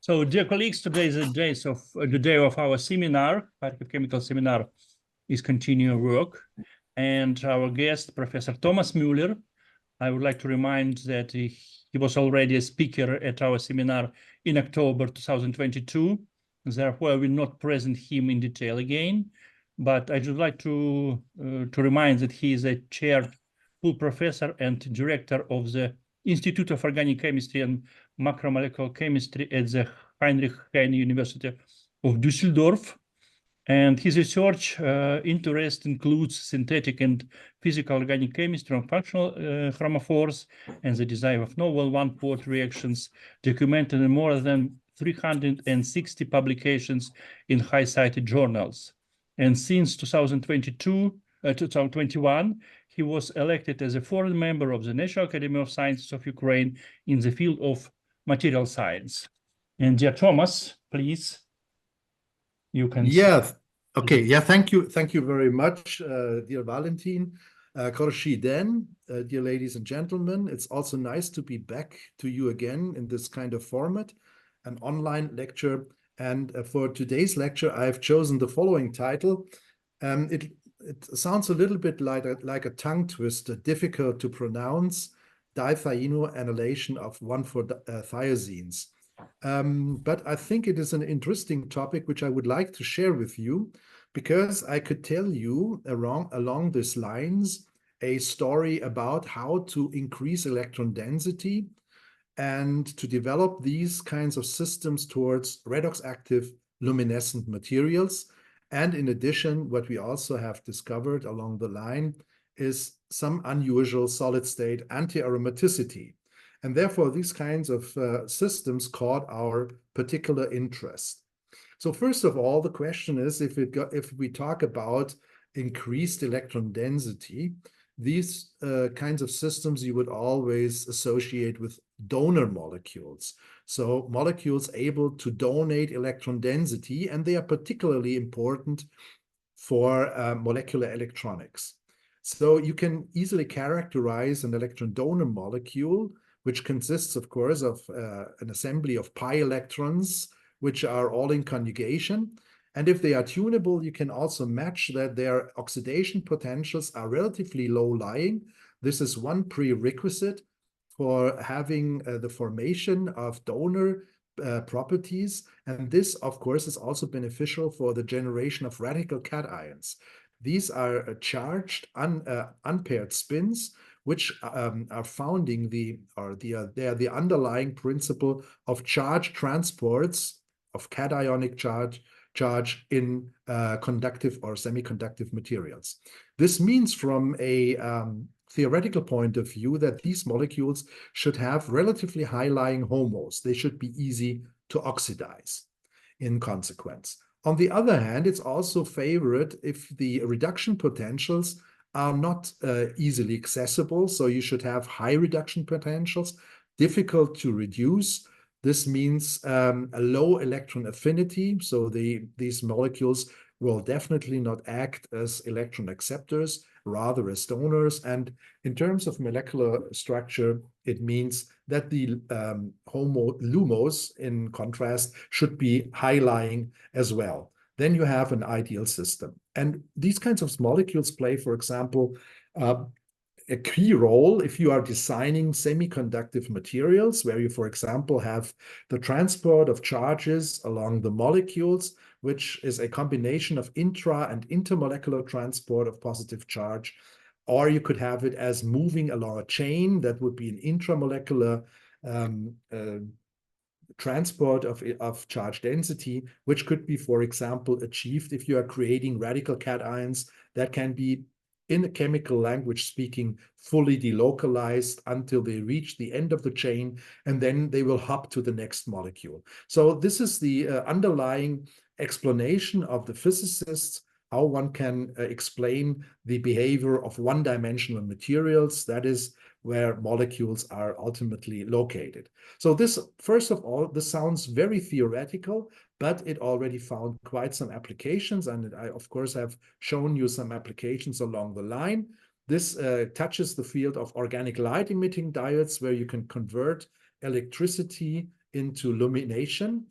So, dear colleagues, today is the day of our seminar. Kharkiv Chemical Seminar is continuing work, and our guest, Professor Thomas Müller. I would like to remind that he was already a speaker at our seminar in October 2022. Therefore, I will not present him in detail again, but I would like to remind that he is a chair, full professor, and director of the Institute of Organic Chemistry and Macromolecular Chemistry at the Heinrich Heine University of Düsseldorf. And his research interest includes synthetic and physical organic chemistry and functional chromophores and the design of novel one-pot reactions documented in more than 360 publications in high-cited journals. And since 2021, he was elected as a foreign member of the National Academy of Sciences of Ukraine in the field of material science. And dear Thomas, please, you can. Yeah. Okay. Yeah. Thank you. Thank you very much, dear Valentin. Dear ladies and gentlemen. It's also nice to be back to you again in this kind of format, an online lecture. And for today's lecture, I've chosen the following title. It sounds a little bit like a tongue twister, difficult to pronounce, Dithieno-anellation of 1,4-thiazines. But I think it is an interesting topic which I would like to share with you, because I could tell you along these lines a story about how to increase electron density and to develop these kinds of systems towards redox-active luminescent materials. And in addition, what we also have discovered along the line is some unusual solid-state anti-aromaticity. And therefore, these kinds of systems caught our particular interest. So first of all, the question is, if we talk about increased electron density, these kinds of systems you would always associate with donor molecules. So molecules able to donate electron density, and they are particularly important for molecular electronics. So you can easily characterize an electron donor molecule, which consists, of course, of an assembly of pi electrons, which are all in conjugation. And if they are tunable, you can also match that their oxidation potentials are relatively low-lying. This is one prerequisite for having the formation of donor properties. And this, of course, is also beneficial for the generation of radical cations. These are charged unpaired spins, which are founding they are the underlying principle of charge transports of cationic charge in conductive or semiconductive materials. This means, from a theoretical point of view, that these molecules should have relatively high-lying HOMOs. They should be easy to oxidize in consequence. On the other hand, it's also favored if the reduction potentials are not easily accessible. So you should have high reduction potentials, difficult to reduce. This means a low electron affinity. So these molecules will definitely not act as electron acceptors, rather as donors. And in terms of molecular structure, it means that the HOMO-LUMOs, in contrast, should be high-lying as well. Then you have an ideal system. And these kinds of molecules play, for example, a key role if you are designing semiconductive materials, where you, for example, have the transport of charges along the molecules, which is a combination of intra and intermolecular transport of positive charge. Or you could have it as moving along a chain. That would be an intramolecular transport of charge density, which could be, for example, achieved if you are creating radical cations that can be, in a chemical language speaking, fully delocalized until they reach the end of the chain, and then they will hop to the next molecule. So this is the underlying explanation of the physicists, how one can explain the behavior of one-dimensional materials, that is, where molecules are ultimately located. So this, first of all, this sounds very theoretical, but it already found quite some applications. And I, of course, have shown you some applications along the line. This touches the field of organic light-emitting diodes, where you can convert electricity into illumination.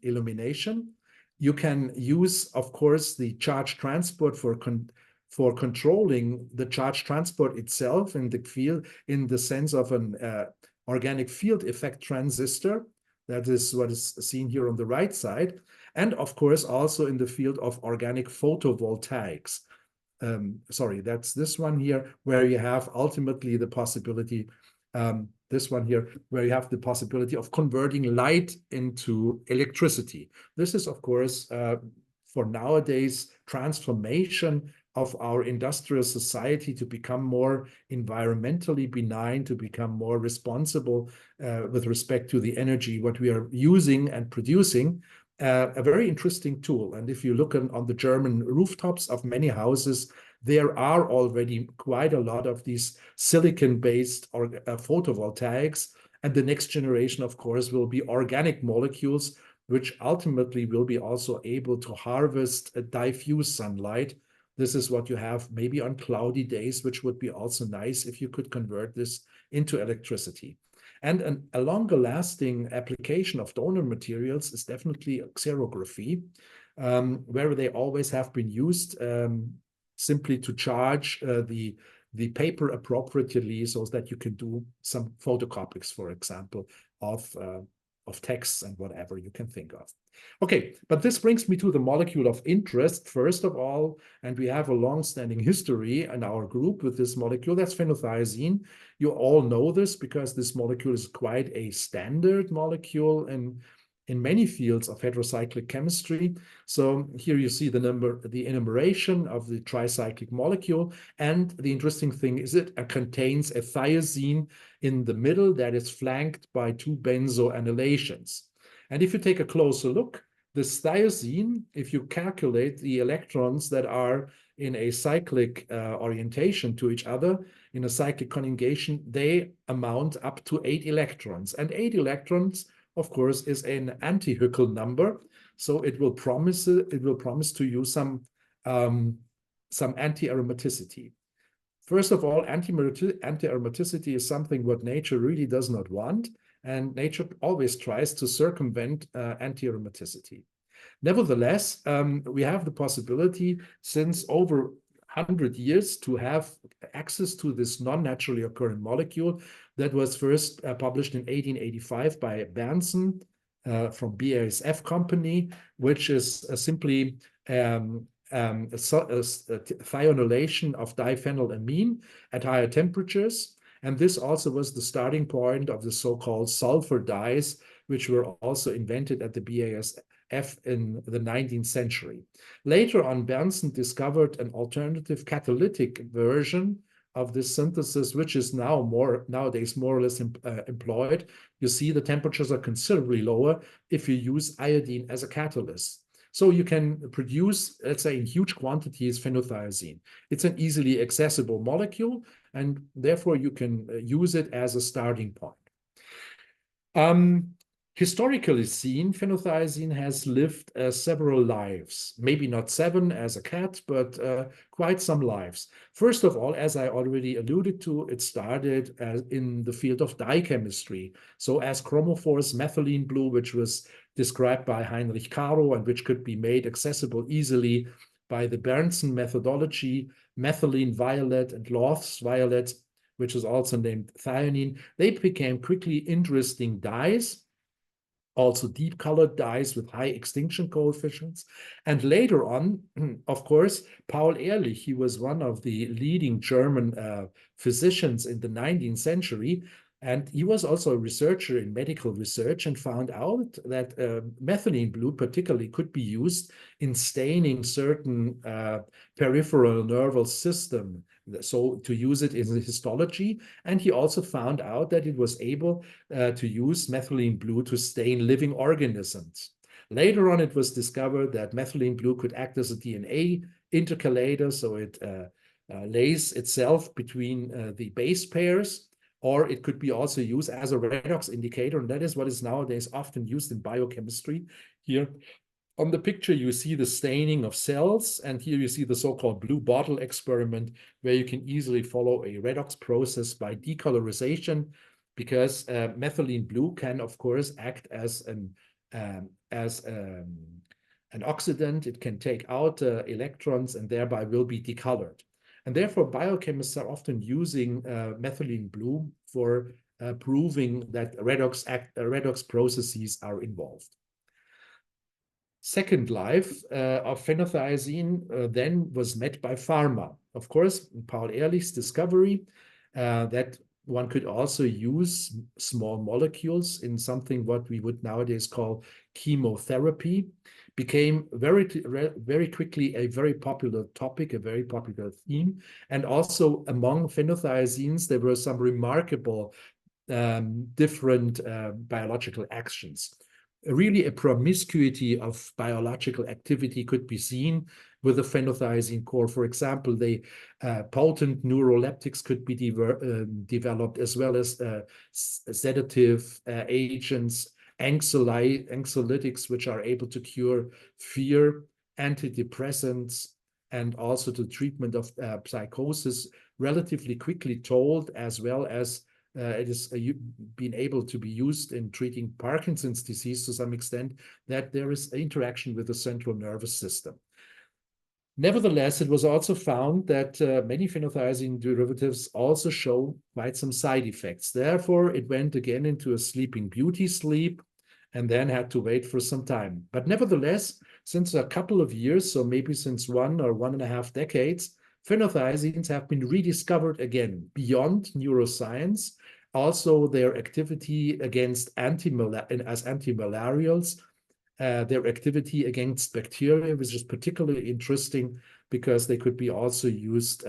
You can use, of course, the charge transport for controlling the charge transport itself in the field, in the sense of an organic field effect transistor. That is what is seen here on the right side. And of course, also in the field of organic photovoltaics. Sorry, that's this one here, where you have ultimately the possibility, this one here, where you have the possibility of converting light into electricity. This is, of course, for nowadays, transformation of our industrial society to become more environmentally benign, to become more responsible with respect to the energy, what we are using and producing. A very interesting tool. And if you look on the German rooftops of many houses, there are already quite a lot of these silicon-based photovoltaics. And the next generation, of course, will be organic molecules, which ultimately will be also able to harvest diffuse sunlight. This is what you have maybe on cloudy days, which would be also nice if you could convert this into electricity. And a longer lasting application of donor materials is definitely xerography, where they always have been used simply to charge the paper appropriately so that you can do some photocopies, for example, of texts and whatever you can think of. Okay, but this brings me to the molecule of interest, first of all, and we have a long-standing history in our group with this molecule. That's phenothiazine. You all know this because this molecule is quite a standard molecule in many fields of heterocyclic chemistry. So here you see the enumeration of the tricyclic molecule. And the interesting thing is it contains a thiazine in the middle that is flanked by two benzo-annellations. And if you take a closer look, this thiazine, if you calculate the electrons that are in a cyclic orientation to each other, in a cyclic conjugation, they amount up to 8 electrons. And 8 electrons, of course, is an anti-Huckel number. So it will promise to you some anti-aromaticity. First of all, anti-aromaticity is something what nature really does not want. And nature always tries to circumvent anti-aromaticity. Nevertheless, we have the possibility since over 100 years to have access to this non-naturally occurring molecule that was first published in 1885 by Berndsen from BASF company, which is simply a thiazonylation of diphenylamine at higher temperatures. And this also was the starting point of the so-called sulfur dyes, which were also invented at the BASF in the 19th century. Later on, Berndsen discovered an alternative catalytic version of this synthesis, which is nowadays more or less employed. You see the temperatures are considerably lower if you use iodine as a catalyst. So you can produce, let's say, in huge quantities, phenothiazine. It's an easily accessible molecule, and therefore you can use it as a starting point. Historically seen, phenothiazine has lived several lives, maybe not 7 as a cat, but quite some lives. First of all, as I already alluded to, it started in the field of dye chemistry. So as chromophores, methylene blue, which was described by Heinrich Caro and which could be made accessible easily by the Berndsen methodology, methylene violet and Lorth's violet, which is also named thionine, they became quickly interesting dyes, also deep colored dyes with high extinction coefficients. And later on, of course, Paul Ehrlich, he was one of the leading German physicians in the 19th century. And he was also a researcher in medical research and found out that methylene blue particularly could be used in staining certain peripheral nervous system, so to use it in histology. And he also found out that it was able to use methylene blue to stain living organisms. Later on, it was discovered that methylene blue could act as a DNA intercalator, so it lays itself between the base pairs, or it could be also used as a redox indicator, and that is what is nowadays often used in biochemistry. Here on the picture, you see the staining of cells, and here you see the so-called blue bottle experiment, where you can easily follow a redox process by decolorization because methylene blue can, of course, act as an oxidant. It can take out electrons and thereby will be decolored. And therefore, biochemists are often using methylene blue for proving that redox processes are involved. Second life of phenothiazine then was met by pharma. Of course, Paul Ehrlich's discovery that one could also use small molecules in something what we would nowadays call chemotherapy became very quickly a very popular topic, a very popular theme. And also among phenothiazines, there were some remarkable different biological actions. Really a promiscuity of biological activity could be seen with the phenothiazine core. For example, the potent neuroleptics could be developed, as well as sedative agents, anxiolytics, which are able to cure fear, antidepressants, and also the treatment of psychosis relatively quickly told, as well as it is been able to be used in treating Parkinson's disease to some extent, that there is interaction with the central nervous system. Nevertheless, it was also found that many phenothiazine derivatives also show quite some side effects. Therefore, it went again into a sleeping beauty sleep and then had to wait for some time. But nevertheless, since a couple of years, so maybe since 1 or 1.5 decades, phenothiazines have been rediscovered again beyond neuroscience. Also, their activity against as antimalarials, their activity against bacteria, which is particularly interesting because they could be also used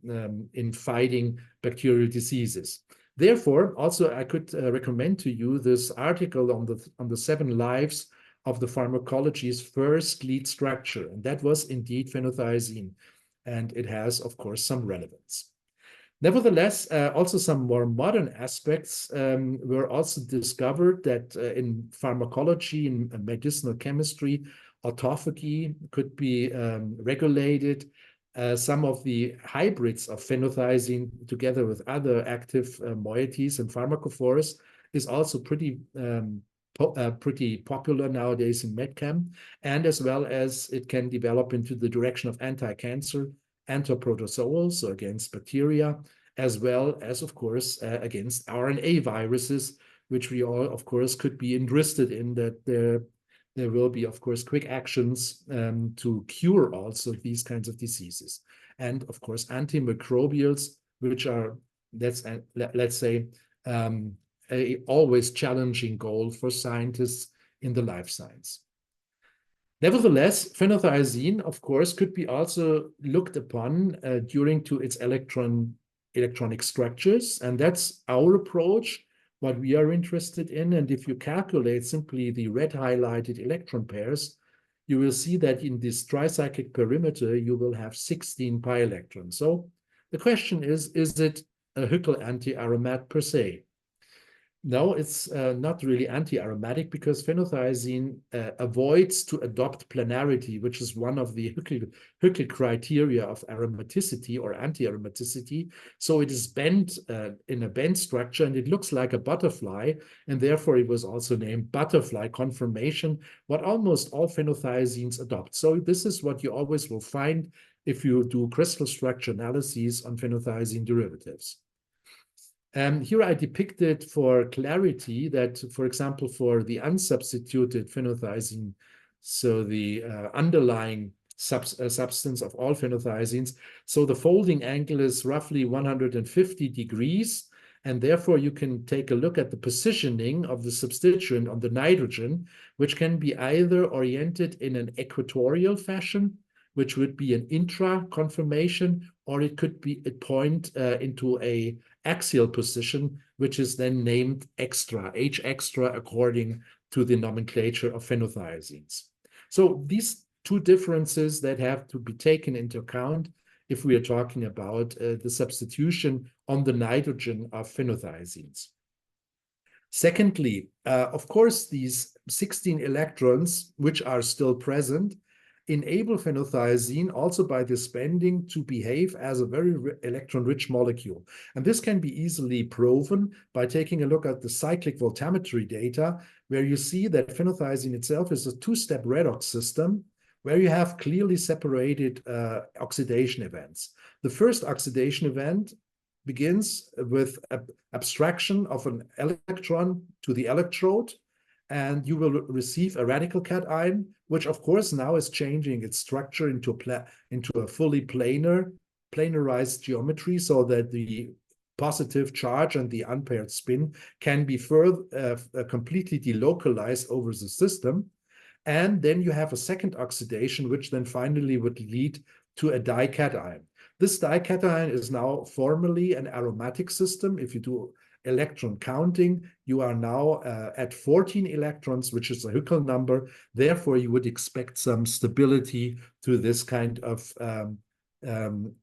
in fighting bacterial diseases. Therefore, also I could recommend to you this article on the 7 lives of the pharmacology's first lead structure, and that was indeed phenothiazine. And it has, of course, some relevance. Nevertheless, also some more modern aspects were also discovered that in pharmacology, in medicinal chemistry, autophagy could be regulated. Some of the hybrids of phenothiazine, together with other active moieties and pharmacophores, is also pretty popular nowadays in medchem, and as well as it can develop into the direction of anti-cancer, antiprotozoals, so against bacteria, as well as, of course, against RNA viruses, which we all, of course, could be interested in, that there will be, of course, quick actions to cure also these kinds of diseases. And, of course, antimicrobials, which are, let's say, a always challenging goal for scientists in the life science. Nevertheless, phenothiazine, of course, could be also looked upon due to its electronic structures, and that's our approach, what we are interested in. And if you calculate simply the red highlighted electron pairs, you will see that in this tricyclic perimeter, you will have 16 pi electrons. So the question is it a Huckel anti-aromat per se? No, it's not really anti-aromatic, because phenothiazine avoids to adopt planarity, which is one of the Huckel criteria of aromaticity or anti-aromaticity. So it is bent in a bent structure, and it looks like a butterfly, and therefore it was also named butterfly conformation, what almost all phenothiazines adopt. So this is what you always will find if you do crystal structure analyses on phenothiazine derivatives. Here I depicted for clarity that, for example, for the unsubstituted phenothiazine, so the underlying substance of all phenothiazines, so the folding angle is roughly 150 degrees, and therefore you can take a look at the positioning of the substituent on the nitrogen, which can be either oriented in an equatorial fashion, which would be an intra conformation, or it could be a point into a axial position, which is then named extra, H extra, according to the nomenclature of phenothiazines. So these two differences that have to be taken into account if we are talking about the substitution on the nitrogen of phenothiazines. Secondly, of course, these 16 electrons, which are still present, enable phenothiazine also by this bending to behave as a very electron-rich molecule. And this can be easily proven by taking a look at the cyclic voltammetry data, where you see that phenothiazine itself is a two-step redox system, where you have clearly separated oxidation events. The first oxidation event begins with abstraction of an electron to the electrode, and you will receive a radical cation, which of course now is changing its structure into a fully planarized geometry, so that the positive charge and the unpaired spin can be further completely delocalized over the system. And then you have a second oxidation, which then finally would lead to a dication. This dication is now formally an aromatic system. If you do electron counting, you are now at 14 electrons, which is a Huckel number. Therefore, you would expect some stability to this kind of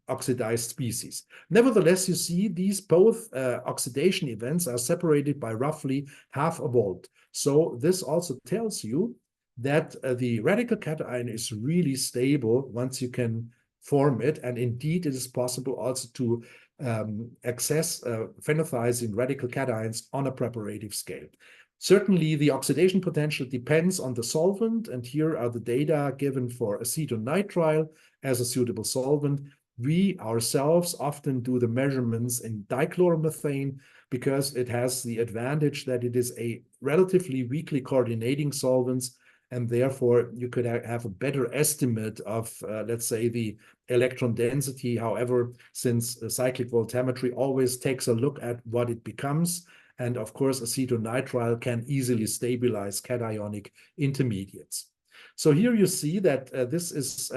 oxidized species. Nevertheless, you see these both oxidation events are separated by roughly half a volt. So this also tells you that the radical cation is really stable once you can form it. And indeed, it is possible also to access phenothiazine radical cations on a preparative scale. Certainly, the oxidation potential depends on the solvent, and here are the data given for acetonitrile as a suitable solvent. We ourselves often do the measurements in dichloromethane because it has the advantage that it is a relatively weakly coordinating solvent, and therefore you could have a better estimate of, let's say, the electron density. However, since cyclic voltammetry always takes a look at what it becomes, and of course acetonitrile can easily stabilize cationic intermediates. So here you see that this is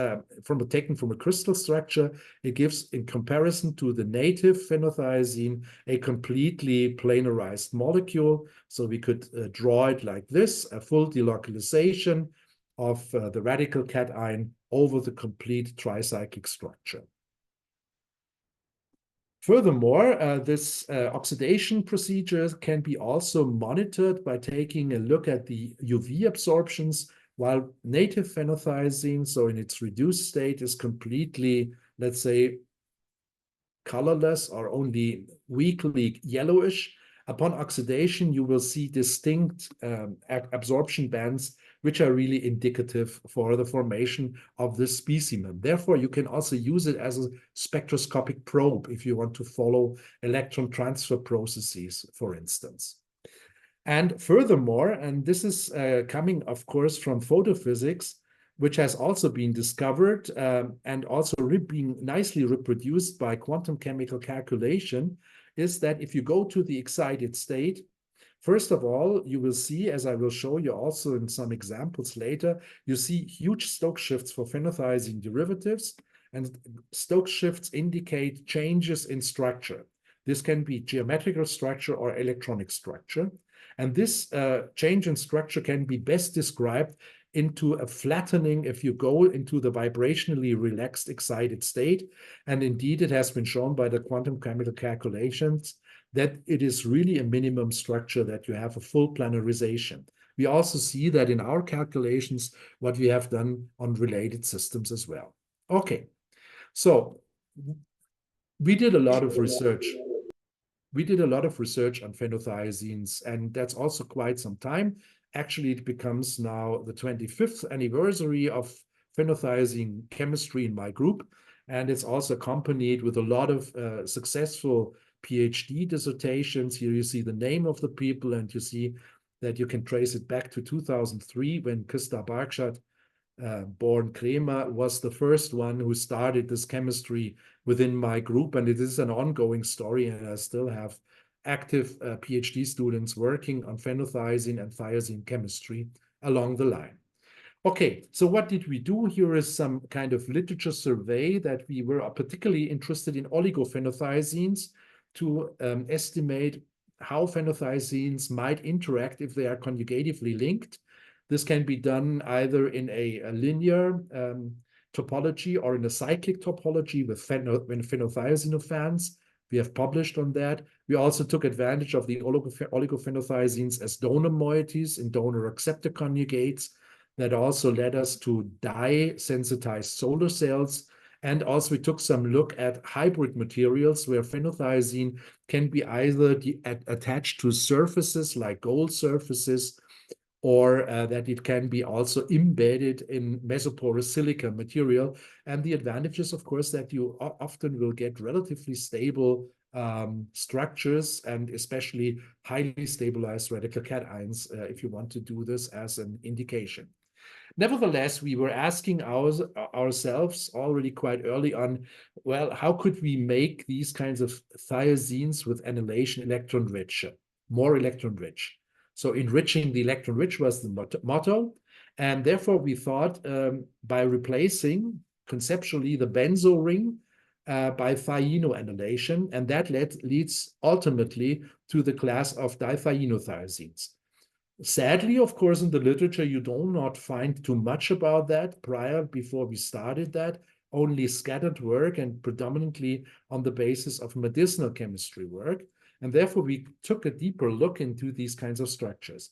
taken from a crystal structure. It gives, in comparison to the native phenothiazine, a completely planarized molecule. So we could draw it like this, a full delocalization of the radical cation over the complete tricyclic structure. Furthermore, this oxidation procedure can be also monitored by taking a look at the UV absorptions. While native phenothiazine, so in its reduced state, is completely, let's say, colorless or only weakly yellowish, upon oxidation, you will see distinct absorption bands, which are really indicative for the formation of this specimen. Therefore, you can also use it as a spectroscopic probe if you want to follow electron transfer processes, for instance. And furthermore, and this is coming, of course, from photophysics, which has also been discovered and also being nicely reproduced by quantum chemical calculation, is that if you go to the excited state, first of all, you will see, as I will show you also in some examples later, you see huge Stokes shifts for phenothiazine derivatives, and Stokes shifts indicate changes in structure. This can be geometrical structure or electronic structure. And this change in structure can be best described into a flattening if you go into the vibrationally relaxed excited state. And indeed, it has been shown by the quantum chemical calculations that it is really a minimum structure that you have a full planarization. We also see that in our calculations, what we have done on related systems as well. Okay, so we did a lot of research. We did a lot of research on phenothiazines, and that's also quite some time. Actually, it becomes now the 25th anniversary of phenothiazine chemistry in my group, and it's also accompanied with a lot of successful PhD dissertations. Here you see the name of the people, and you see that you can trace it back to 2003 when Christa Barkschat, born Kremer, was the first one who started this chemistry within my group, and it is an ongoing story, and I still have active PhD students working on phenothiazine and thiazine chemistry along the line. Okay, so what did we do? Here is some kind of literature survey that we were particularly interested in oligophenothiazines to estimate how phenothiazines might interact if they are conjugatively linked. This can be done either in a linear topology or in a cyclic topology with phenothiazinophans. We have published on that. We also took advantage of the oligophenothiazines as donor moieties in donor-acceptor conjugates. that also led us to dye-sensitized solar cells. And also we took some look at hybrid materials where phenothiazine can be either attached to surfaces like gold surfaces, or that it can be also embedded in mesoporous silica material. And the advantage is, of course, that you often will get relatively stable structures, and especially highly stabilized radical cations if you want to do this as an indication. Nevertheless, we were asking ourselves already quite early on, well, how could we make these kinds of thiazines with annulation electron rich, more electron rich? So enriching the electron rich was the motto. And therefore, we thought by replacing conceptually the benzo ring by thiazino-annellation, and that leads ultimately to the class of dithienothiazines. Sadly, of course, in the literature, you do not find too much about that before we started that, only scattered work and predominantly on the basis of medicinal chemistry work. And therefore, we took a deeper look into these kinds of structures.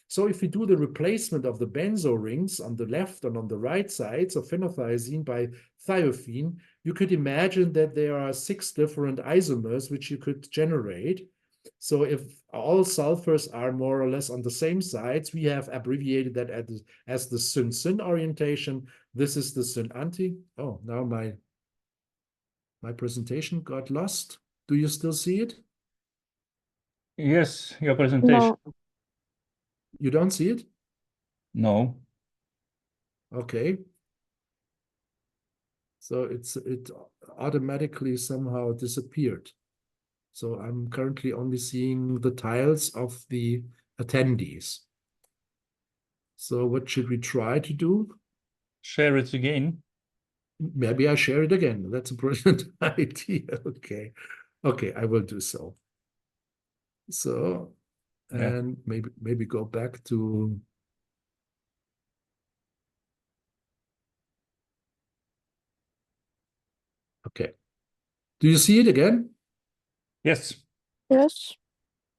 So if we do the replacement of the benzo rings on the left and on the right sides of phenothiazine by thiophene, you could imagine that there are 6 different isomers which you could generate. So if all sulfurs are more or less on the same sides, we have abbreviated that as the syn-syn orientation. This is the syn-anti. Oh, now my presentation got lost. Do you still see it? Yes, your presentation. No. You don't see it? No. Okay. So it automatically somehow disappeared. So I'm currently only seeing the tiles of the attendees. So what should we try to do? Share it again. Maybe I share it again. That's a brilliant idea. Okay. Okay, I will do so. So, and maybe go back to okay. Do you see it again? Yes. Yes.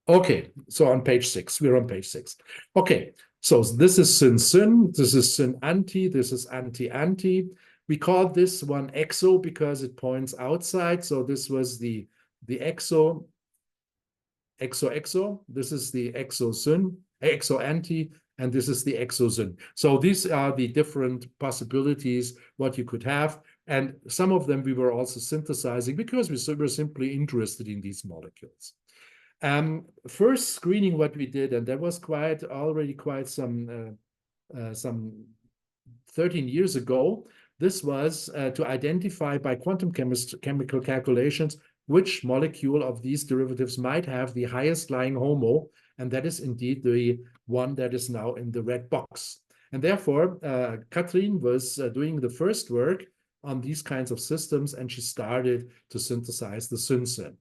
Okay, so on page 6, we're on page 6. Okay, so this is syn-syn, this is syn-anti, this is anti-anti. We call this one exo because it points outside. So this was the exo, exo. This is the exo-syn, exo-anti, and this is the exo-syn. So these are the different possibilities what you could have. And some of them we were also synthesizing because we were simply interested in these molecules. First screening what we did, and that was already quite some 13 years ago. This was to identify by quantum chemical calculations which molecule of these derivatives might have the highest lying HOMO, and that is indeed the one that is now in the red box. And therefore, Katrin was doing the first work on these kinds of systems, and she started to synthesize the syn-syn.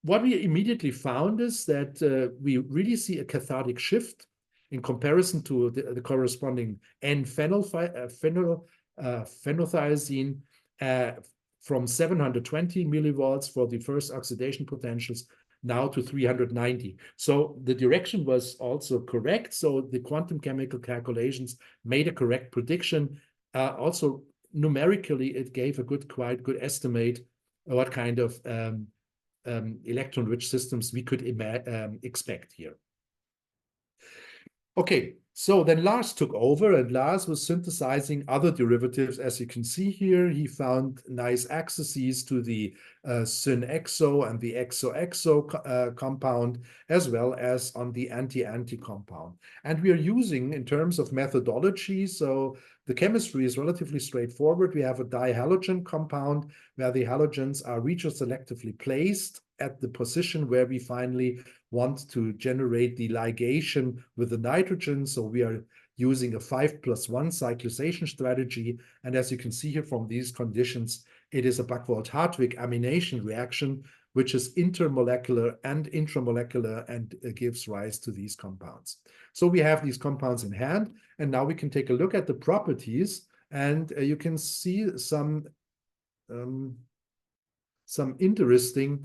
What we immediately found is that we really see a cathartic shift in comparison to the corresponding N-phenothiazine from 720 millivolts for the first oxidation potentials now to 390. So the direction was also correct. So the quantum chemical calculations made a correct prediction. Also numerically, it gave a quite good estimate what kind of electron-rich systems we could expect here. Okay, so then Lars took over, and Lars was synthesizing other derivatives. As you can see here, he found nice accesses to the syn-exo and the exo-exo compound, as well as on the anti-anti compound. And we are using, in terms of methodology, so the chemistry is relatively straightforward. We have a dihalogen compound where the halogens are retroselectively placed at the position where we finally want to generate the ligation with the nitrogen. So we are using a 5+1 cyclization strategy. And as you can see here from these conditions, it is a Buchwald-Hartwig amination reaction, which is intermolecular and intramolecular, and gives rise to these compounds. So we have these compounds in hand, and now we can take a look at the properties, and you can see some interesting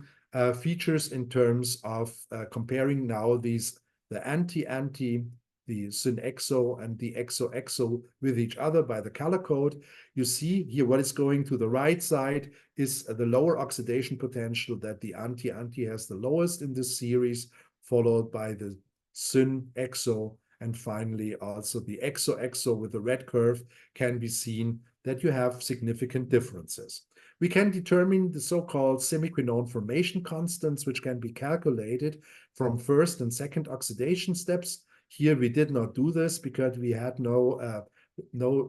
features in terms of comparing now the anti-anti the syn-exo and the exo-exo with each other by the color code. You see here what is going to the right side is the lower oxidation potential that the anti-anti has the lowest in this series, followed by the syn-exo, and finally also the exo-exo with the red curve can be seen that you have significant differences. We can determine the so-called semiquinone formation constants, which can be calculated from first and second oxidation steps. Here we did not do this because we had no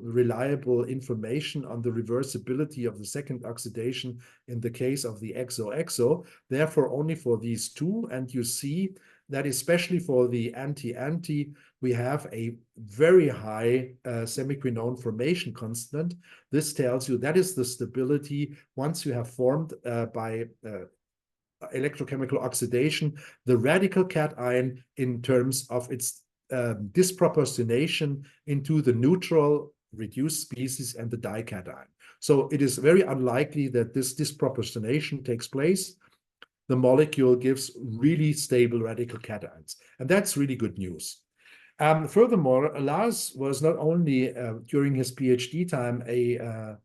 reliable information on the reversibility of the second oxidation in the case of the exo-exo. Therefore, only for these two, and you see that especially for the anti-anti, we have a very high semiquinone formation constant. This tells you that is the stability once you have formed by electrochemical oxidation, the radical cation in terms of its disproportionation into the neutral reduced species and the dication. So it is very unlikely that this disproportionation takes place. The molecule gives really stable radical cations, and that's really good news. Furthermore, Lars was not only during his PhD time a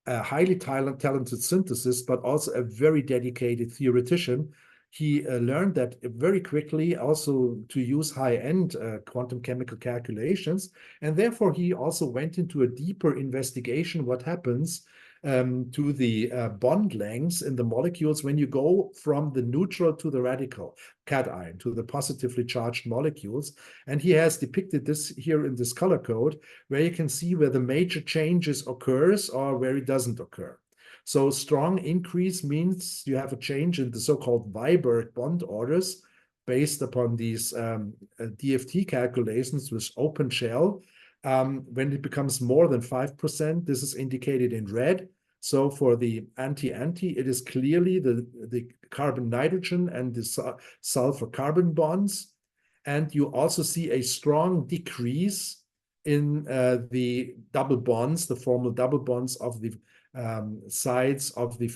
highly talented synthesist, but also a very dedicated theoretician. He learned that very quickly also to use high-end quantum chemical calculations, and therefore he also went into a deeper investigation what happens to the bond lengths in the molecules when you go from the neutral to the radical cation, to the positively charged molecules. And he has depicted this here in this color code, where you can see where the major changes occurs or where it doesn't occur. So strong increase means you have a change in the so-called Weiberg bond orders based upon these DFT calculations with open shell. When it becomes more than 5%, this is indicated in red. So for the anti-anti, it is clearly the carbon-nitrogen and the sulfur-carbon bonds. And you also see a strong decrease in the double bonds, the formal double bonds of the sides of the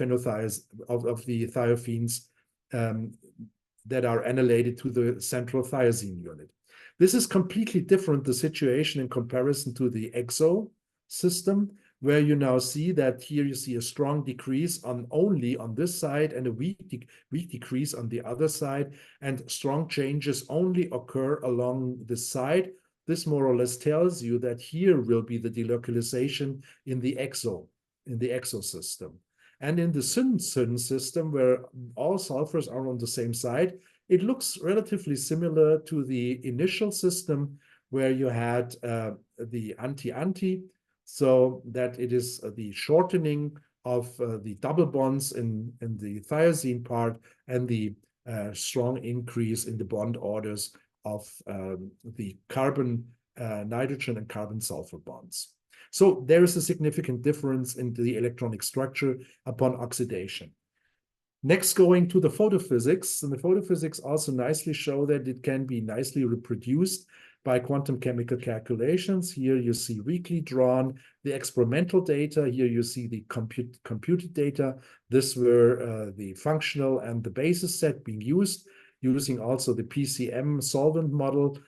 of the thiophenes that are annylated to the central thiazine unit. This is completely different, the situation in comparison to the exo system, where you now see that here you see a strong decrease only on this side and a weak decrease on the other side, and strong changes only occur along this side. This more or less tells you that here will be the delocalization in the exo system. And in the syn system, where all sulfurs are on the same side, it looks relatively similar to the initial system where you had the anti-anti, so that it is the shortening of the double bonds in the thiazine part and the strong increase in the bond orders of the carbon, nitrogen and carbon sulfur bonds. So there is a significant difference in the electronic structure upon oxidation. Next, going to the photophysics, and the photophysics also nicely show that it can be nicely reproduced by quantum chemical calculations. Here you see weakly drawn the experimental data. Here you see the computed data. This were the functional and the basis set being used, using also the PCM solvent model,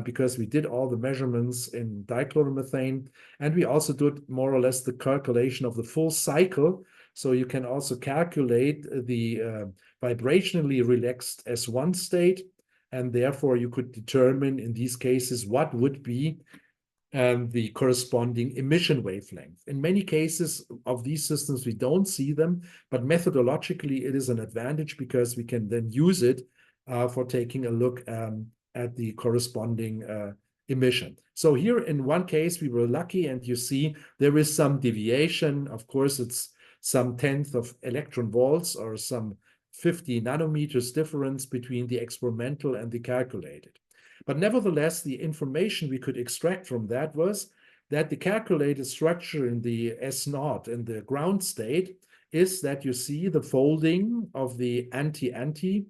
because we did all the measurements in dichloromethane. And we also did more or less the calculation of the full cycle. So you can also calculate the vibrationally relaxed S1 state. And therefore, you could determine in these cases what would be the corresponding emission wavelength. In many cases of these systems, we don't see them, but methodologically, it is an advantage because we can then use it for taking a look at the corresponding emission. So here in one case, we were lucky, and you see there is some deviation. Of course, it's some 10th of electron volts or some 50 nanometers difference between the experimental and the calculated. But nevertheless, the information we could extract from that was that the calculated structure in the S0 in the ground state is that you see the folding of the anti-anti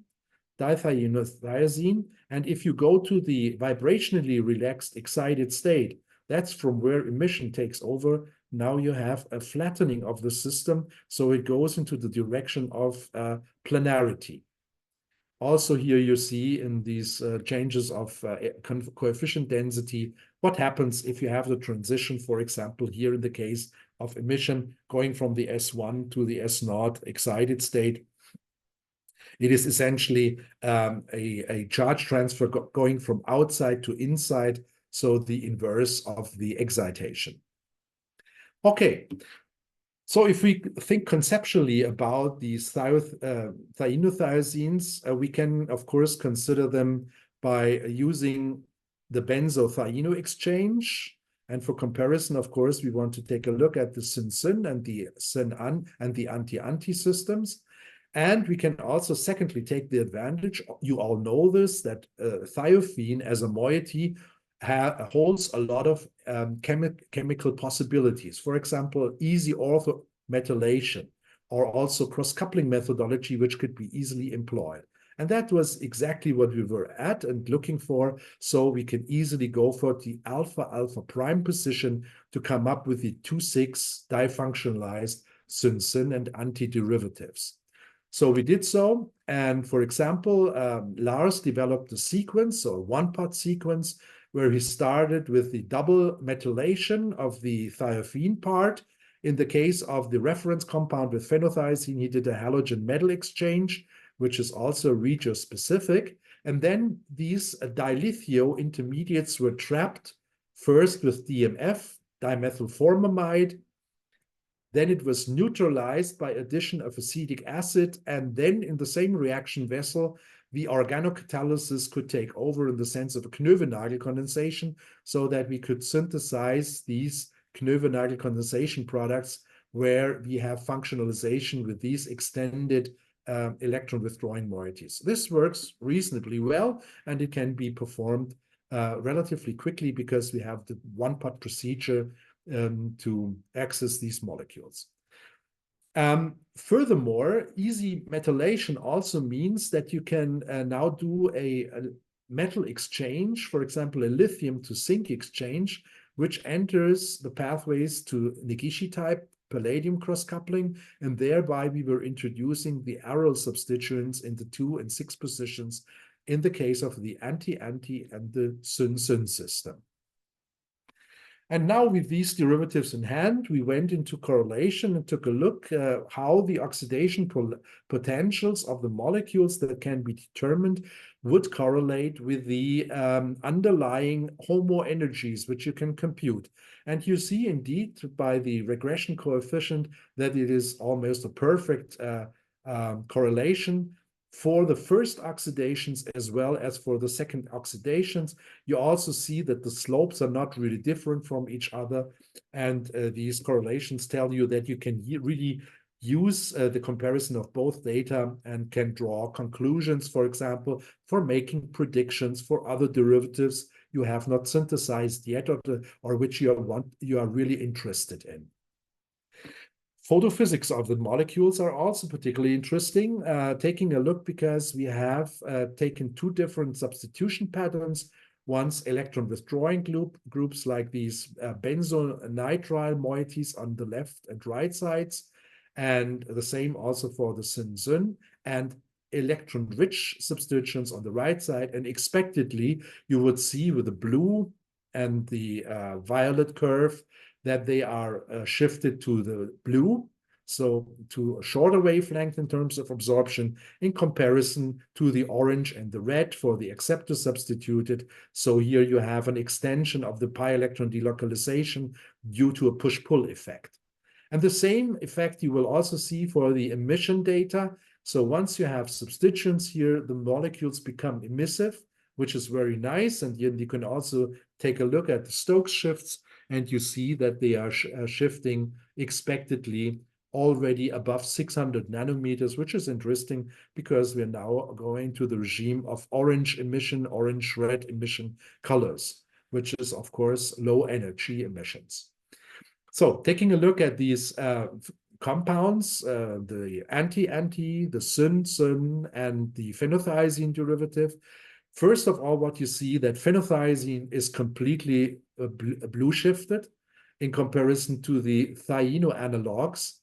dithiazine. And if you go to the vibrationally relaxed excited state, that's from where emission takes over. Now you have a flattening of the system, so it goes into the direction of planarity. Also here you see in these changes of coefficient density, what happens if you have the transition, for example, here in the case of emission going from the S1 to the S0 excited state. It is essentially a charge transfer going from outside to inside, so the inverse of the excitation. Okay, so if we think conceptually about these thiazines, we can, of course, consider them by using the benzo-thieno exchange. And for comparison, of course, we want to take a look at the syn-syn and the syn-an and the anti-anti systems. And we can also, secondly, take the advantage, you all know this, that thiophene as a moiety holds a lot of chemical possibilities. For example, easy orthometallation, or also cross-coupling methodology, which could be easily employed. And that was exactly what we were at and looking for. So we can easily go for the alpha-alpha prime position to come up with the 2,6 difunctionalized syn-syn and anti-derivatives. So we did so. And for example, Lars developed a sequence or one-part sequence where he started with the double metallation of the thiophene part. In the case of the reference compound with phenothiazine, he did a halogen metal exchange, which is also regio-specific. And then these dilithio intermediates were trapped first with DMF, dimethylformamide. Then it was neutralized by addition of acetic acid. And then in the same reaction vessel, the organocatalysis could take over in the sense of a Knoevenagel condensation, so that we could synthesize these Knoevenagel condensation products where we have functionalization with these extended electron withdrawing moieties. This works reasonably well, and it can be performed relatively quickly because we have the one-part procedure to access these molecules. Furthermore, easy metallation also means that you can now do a metal exchange, for example, a lithium to zinc exchange, which enters the pathways to Negishi type palladium cross-coupling, and thereby we were introducing the aryl substituents in the 2 and 6 positions in the case of the anti-anti and the syn-syn system. And now with these derivatives in hand, we went into correlation and took a look how the oxidation potentials of the molecules that can be determined would correlate with the underlying HOMO energies, which you can compute. And you see indeed by the regression coefficient that it is almost a perfect correlation for the first oxidations as well as for the second oxidations. You also see that the slopes are not really different from each other. And these correlations tell you that you can really use the comparison of both data and can draw conclusions, for example, for making predictions for other derivatives you have not synthesized yet or which you are really interested in. Photophysics of the molecules are also particularly interesting, taking a look because we have taken 2 different substitution patterns. One's electron withdrawing groups like these benzonitrile moieties on the left and right sides, and the same also for the syn-syn, and electron-rich substituents on the right side. And expectedly, you would see with the blue and the violet curve that they are shifted to the blue, so to a shorter wavelength in terms of absorption in comparison to the orange and the red for the acceptor substituted. So here you have an extension of the pi electron delocalization due to a push-pull effect. And the same effect you will also see for the emission data. So once you have substituents here, the molecules become emissive, which is very nice. And you can also take a look at the Stokes shifts, and you see that they are shifting expectedly already above 600 nanometers, which is interesting because we're now going to the regime of orange emission, orange-red emission colors, which is, of course, low energy emissions. So taking a look at these compounds, the anti-anti, the syn-syn, and the phenothiazine derivative. First of all, what you see that phenothiazine is completely blue shifted in comparison to the thieno analogs.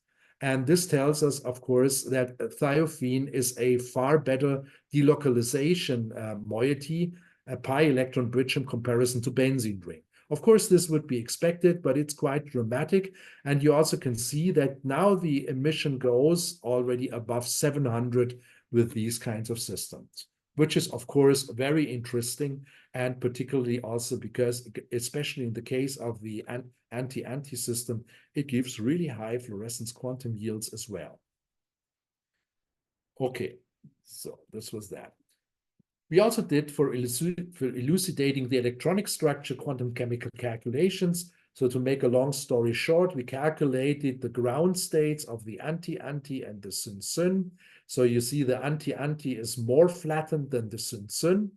And this tells us, of course, that thiophene is a far better delocalization moiety, a pi-electron bridge in comparison to benzene ring. Of course, this would be expected, but it's quite dramatic. And you also can see that now the emission goes already above 700 with these kinds of systems, which is, of course, very interesting. And particularly also because, especially in the case of the anti-anti system, it gives really high fluorescence quantum yields as well. Okay, so this was that. We also did, for elucidating the electronic structure, quantum chemical calculations. So to make a long story short, we calculated the ground states of the anti-anti and the syn-syn. So you see the anti-anti is more flattened than the syn-syn.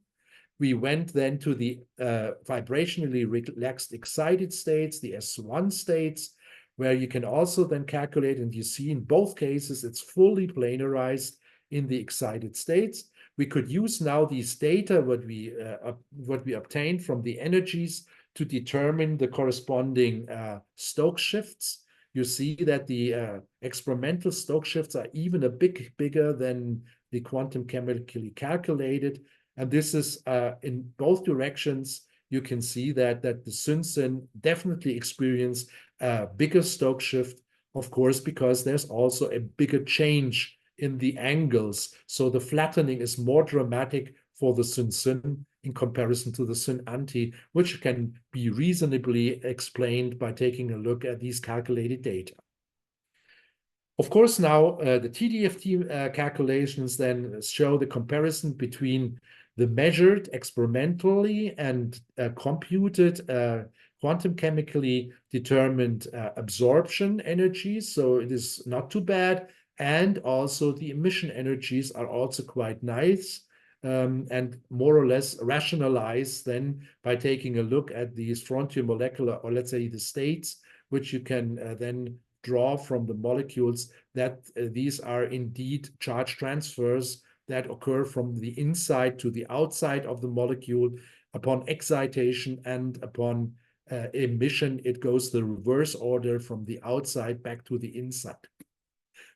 We went then to the vibrationally relaxed excited states, the S1 states, where you can also then calculate, and you see in both cases, it's fully planarized in the excited states. We could use now these data, what we obtained from the energies, to determine the corresponding Stokes shifts. You see that the experimental Stokes shifts are even a bit bigger than the quantum chemically calculated. And this is in both directions. You can see that the syn-syn definitely experience a bigger Stokes shift, of course, because there's also a bigger change in the angles. So the flattening is more dramatic for the syn-syn in comparison to the syn-anti, which can be reasonably explained by taking a look at these calculated data. Of course, now the TDFT calculations then show the comparison between the measured experimentally and computed quantum chemically determined absorption energies. So it is not too bad. And also the emission energies are also quite nice and more or less rationalized then by taking a look at these frontier molecular, or let's say the states, which you can then draw from the molecules, that these are indeed charge transfers that occur from the inside to the outside of the molecule. Upon excitation and upon emission, it goes the reverse order from the outside back to the inside.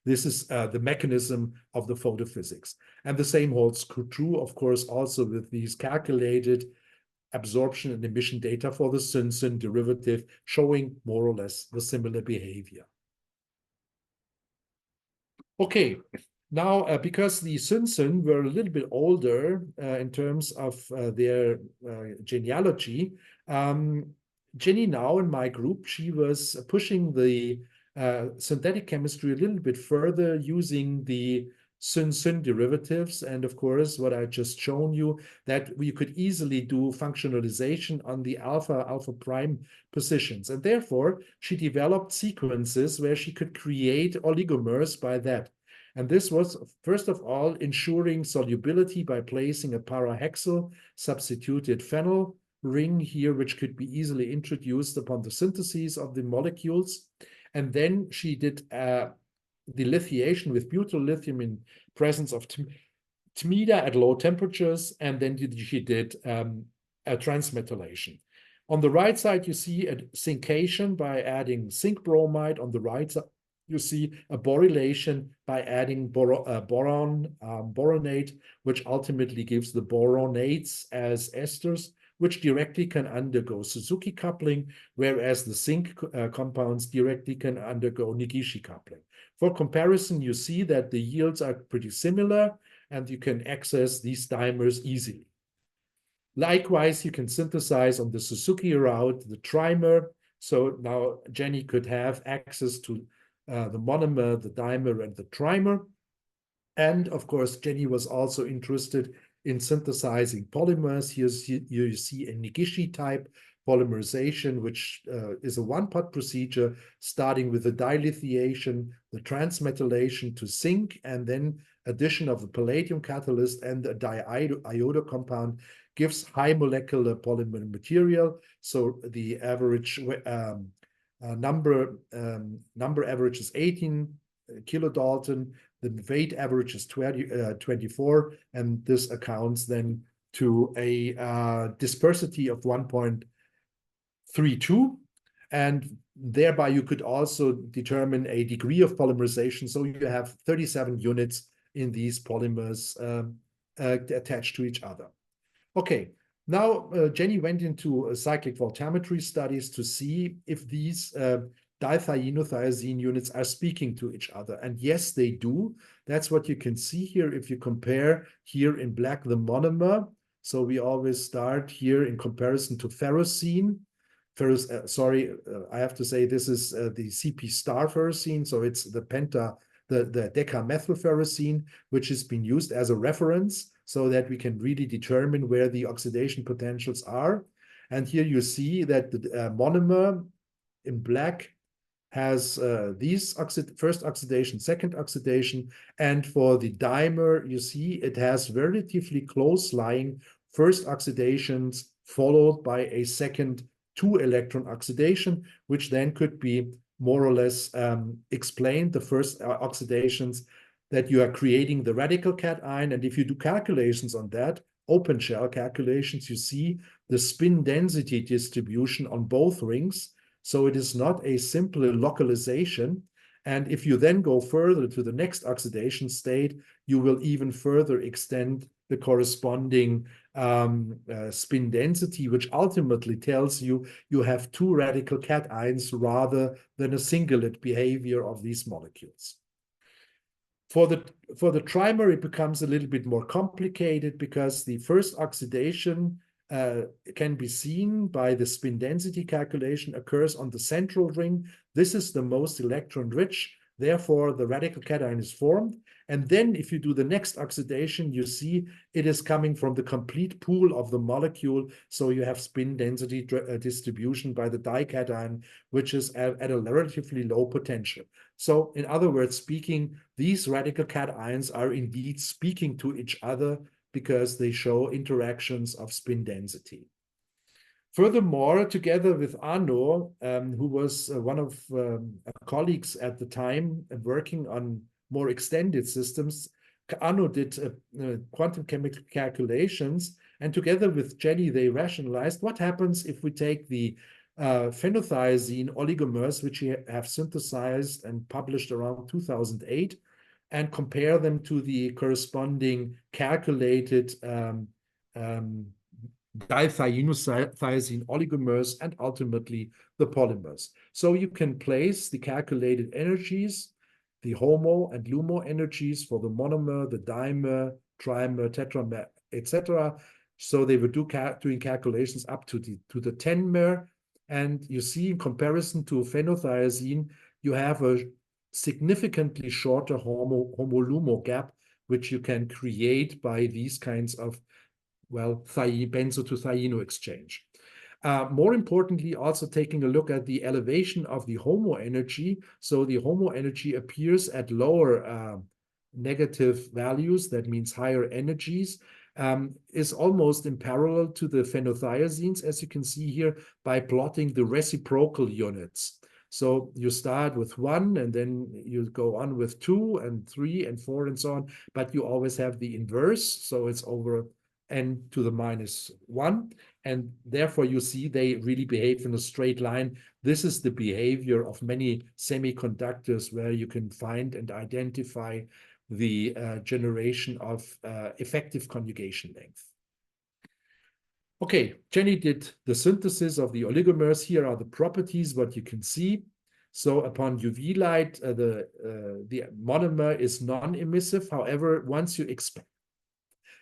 This is the mechanism of the photophysics. And the same holds true, of course, also with these calculated absorption and emission data for the syn-syn derivative, showing more or less the similar behavior. Okay, now because the syn-syn were a little bit older in terms of their genealogy, Jenny now in my group, she was pushing the synthetic chemistry a little bit further using the syn-syn derivatives. And of course, what I just shown you, that we could easily do functionalization on the alpha prime positions. And therefore, she developed sequences where she could create oligomers by that. And this was, first of all, ensuring solubility by placing a parahexyl substituted phenyl ring here, which could be easily introduced upon the syntheses of the molecules. And then she did the lithiation with butyl lithium in presence of TMIDA at low temperatures. And then she did a transmetallation. On the right side, you see a syncation by adding zinc bromide. On the right side, you see a borylation by adding boronate, which ultimately gives the boronates as esters, which directly can undergo Suzuki coupling, whereas the zinc compounds directly can undergo Negishi coupling. For comparison, you see that the yields are pretty similar, and you can access these dimers easily. Likewise, you can synthesize on the Suzuki route the trimer. So now Jenny could have access to the monomer, the dimer, and the trimer. And of course, Jenny was also interested in synthesizing polymers. Here you see a Negishi type polymerization, which is a one-pot procedure, starting with the dilithiation, the transmetallation to zinc, and then addition of a palladium catalyst and a diiodo compound gives high molecular polymer material. So the average number average is 18 kilodalton. The weight average is 24, and this accounts then to a dispersity of 1.32. And thereby you could also determine a degree of polymerization. So you have 37 units in these polymers attached to each other. Okay, now Jenny went into cyclic voltammetry studies to see if these dithieno-thiazine units are speaking to each other. And yes, they do. That's what you can see here if you compare here in black the monomer. So we always start here in comparison to ferrocene. I have to say this is the CP star ferrocene. So it's the decamethylferrocene, which has been used as a reference so that we can really determine where the oxidation potentials are. And here you see that the monomer in black has these first oxidation, second oxidation. And for the dimer, you see it has relatively close lying first oxidations followed by a second 2-electron oxidation, which then could be more or less explained, the first oxidations, that you are creating the radical cation. And if you do calculations on that, open shell calculations, you see the spin density distribution on both rings. So it is not a simple localization. And if you then go further to the next oxidation state, you will even further extend the corresponding spin density, which ultimately tells you you have two radical cations rather than a singlet behavior of these molecules. For the trimer, it becomes a little bit more complicated because the first oxidation can be seen by the spin density calculation occurs on the central ring. This is the most electron rich. Therefore, the radical cation is formed. And then if you do the next oxidation, you see it is coming from the complete pool of the molecule. So you have spin density distribution by the dication, which is at a relatively low potential. So in other words speaking, these radical cations are indeed speaking to each other because they show interactions of spin density. Furthermore, together with Arno, who was one of colleagues at the time working on more extended systems, Arno did quantum chemical calculations, and together with Jenny, they rationalized what happens if we take the phenothiazine oligomers, which we have synthesized and published around 2008, and compare them to the corresponding calculated dithieno-thiazine oligomers and ultimately the polymers. So you can place the calculated energies, the HOMO and LUMO energies for the monomer, the dimer, trimer, tetramer, etc. So they were doing calculations up to the 10-mer. And you see in comparison to phenothiazine, you have a significantly shorter HOMO-LUMO gap, which you can create by these kinds of, well, benzo to thieno exchange. More importantly, also taking a look at the elevation of the HOMO energy. So the HOMO energy appears at lower negative values, that means higher energies, is almost in parallel to the phenothiazines, as you can see here, by plotting the reciprocal units. So you start with 1, and then you go on with 2 and 3 and 4 and so on, but you always have the inverse. So it's over n to the -1. And therefore, you see they really behave in a straight line. This is the behavior of many semiconductors where you can find and identify the generation of effective conjugation length. Okay, Jenny did the synthesis of the oligomers. Here are the properties, what you can see. So upon UV light, the monomer is non-emissive. However, once you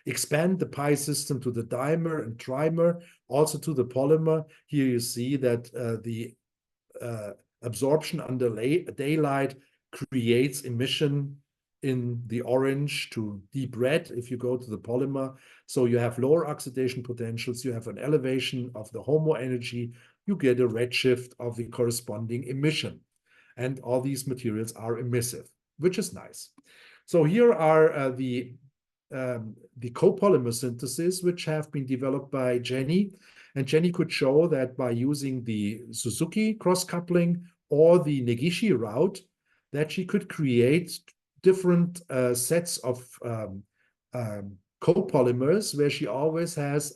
expand the pi system to the dimer and trimer, also to the polymer, here you see that the absorption under daylight creates emission in the orange to deep red if you go to the polymer. So you have lower oxidation potentials, you have an elevation of the HOMO energy, you get a redshift of the corresponding emission. And all these materials are emissive, which is nice. So here are the copolymer synthesis, which have been developed by Jenny. And Jenny could show that by using the Suzuki cross-coupling or the Negishi route, that she could create different sets of copolymers, where she always has,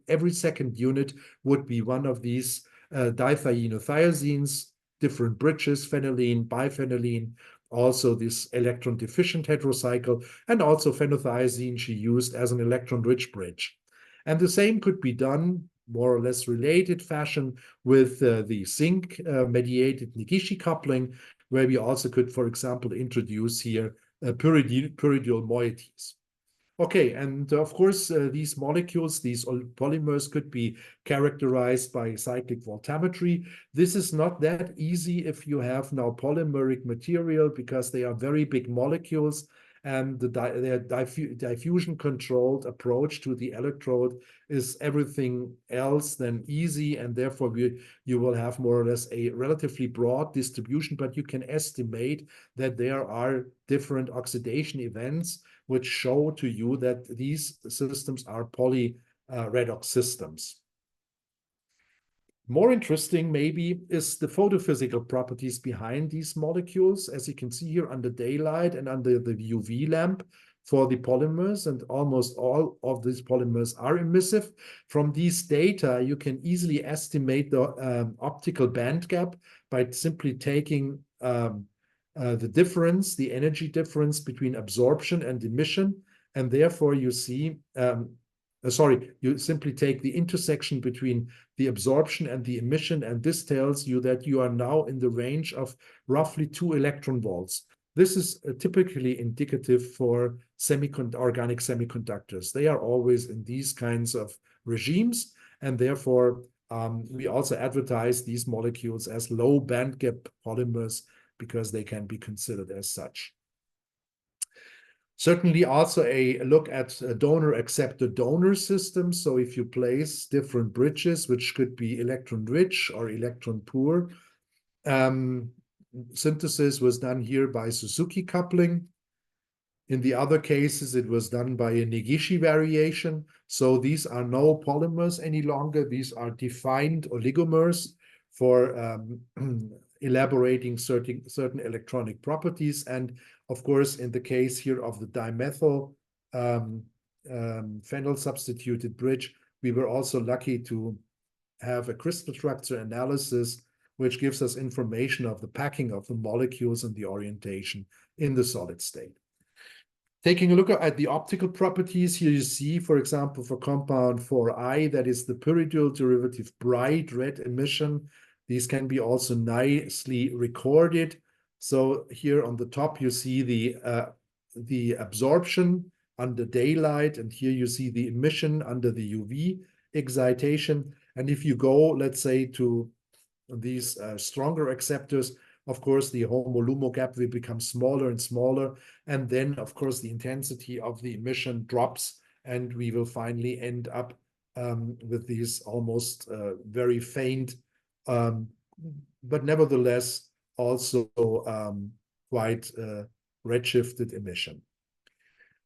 every second unit would be one of these dithieno-thiazines, different bridges, phenylene, biphenylene, also this electron-deficient heterocycle, and also phenothiazine she used as an electron-rich bridge. And the same could be done, more or less related fashion, with the zinc-mediated Negishi coupling, where we also could, for example, introduce here pyridyl moieties. Okay, and of course, these molecules, these polymers could be characterized by cyclic voltammetry. This is not that easy if you have now polymeric material because they are very big molecules, and their diffusion-controlled approach to the electrode is everything else than easy, and therefore you will have more or less a relatively broad distribution, but you can estimate that there are different oxidation events which show to you that these systems are poly-redox systems. More interesting, maybe, is the photophysical properties behind these molecules, as you can see here under daylight and under the UV lamp for the polymers, and almost all of these polymers are emissive. From these data, you can easily estimate the optical band gap by simply taking the difference, the energy difference between absorption and emission, and therefore you see, you simply take the intersection between the absorption and the emission, and this tells you that you are now in the range of roughly 2 electron volts. This is typically indicative for organic semiconductors. They are always in these kinds of regimes, and therefore we also advertise these molecules as low band gap polymers because they can be considered as such. Certainly also a look at donor-acceptor donor systems. So if you place different bridges, which could be electron-rich or electron-poor, synthesis was done here by Suzuki coupling. In the other cases, it was done by a Negishi variation. So these are no polymers any longer. These are defined oligomers for elaborating certain electronic properties. And of course, in the case here of the dimethyl phenyl substituted bridge, we were also lucky to have a crystal structure analysis, which gives us information of the packing of the molecules and the orientation in the solid state. Taking a look at the optical properties, here you see, for example, for compound 4I, that is the pyridyl derivative bright red emission. These can be also nicely recorded. So here on the top, you see the absorption under daylight, and here you see the emission under the UV excitation. And if you go, let's say, to these stronger acceptors, of course, the homo-lumo gap will become smaller and smaller. And then, of course, the intensity of the emission drops, and we will finally end up with these almost very faint, but nevertheless also quite redshifted emission.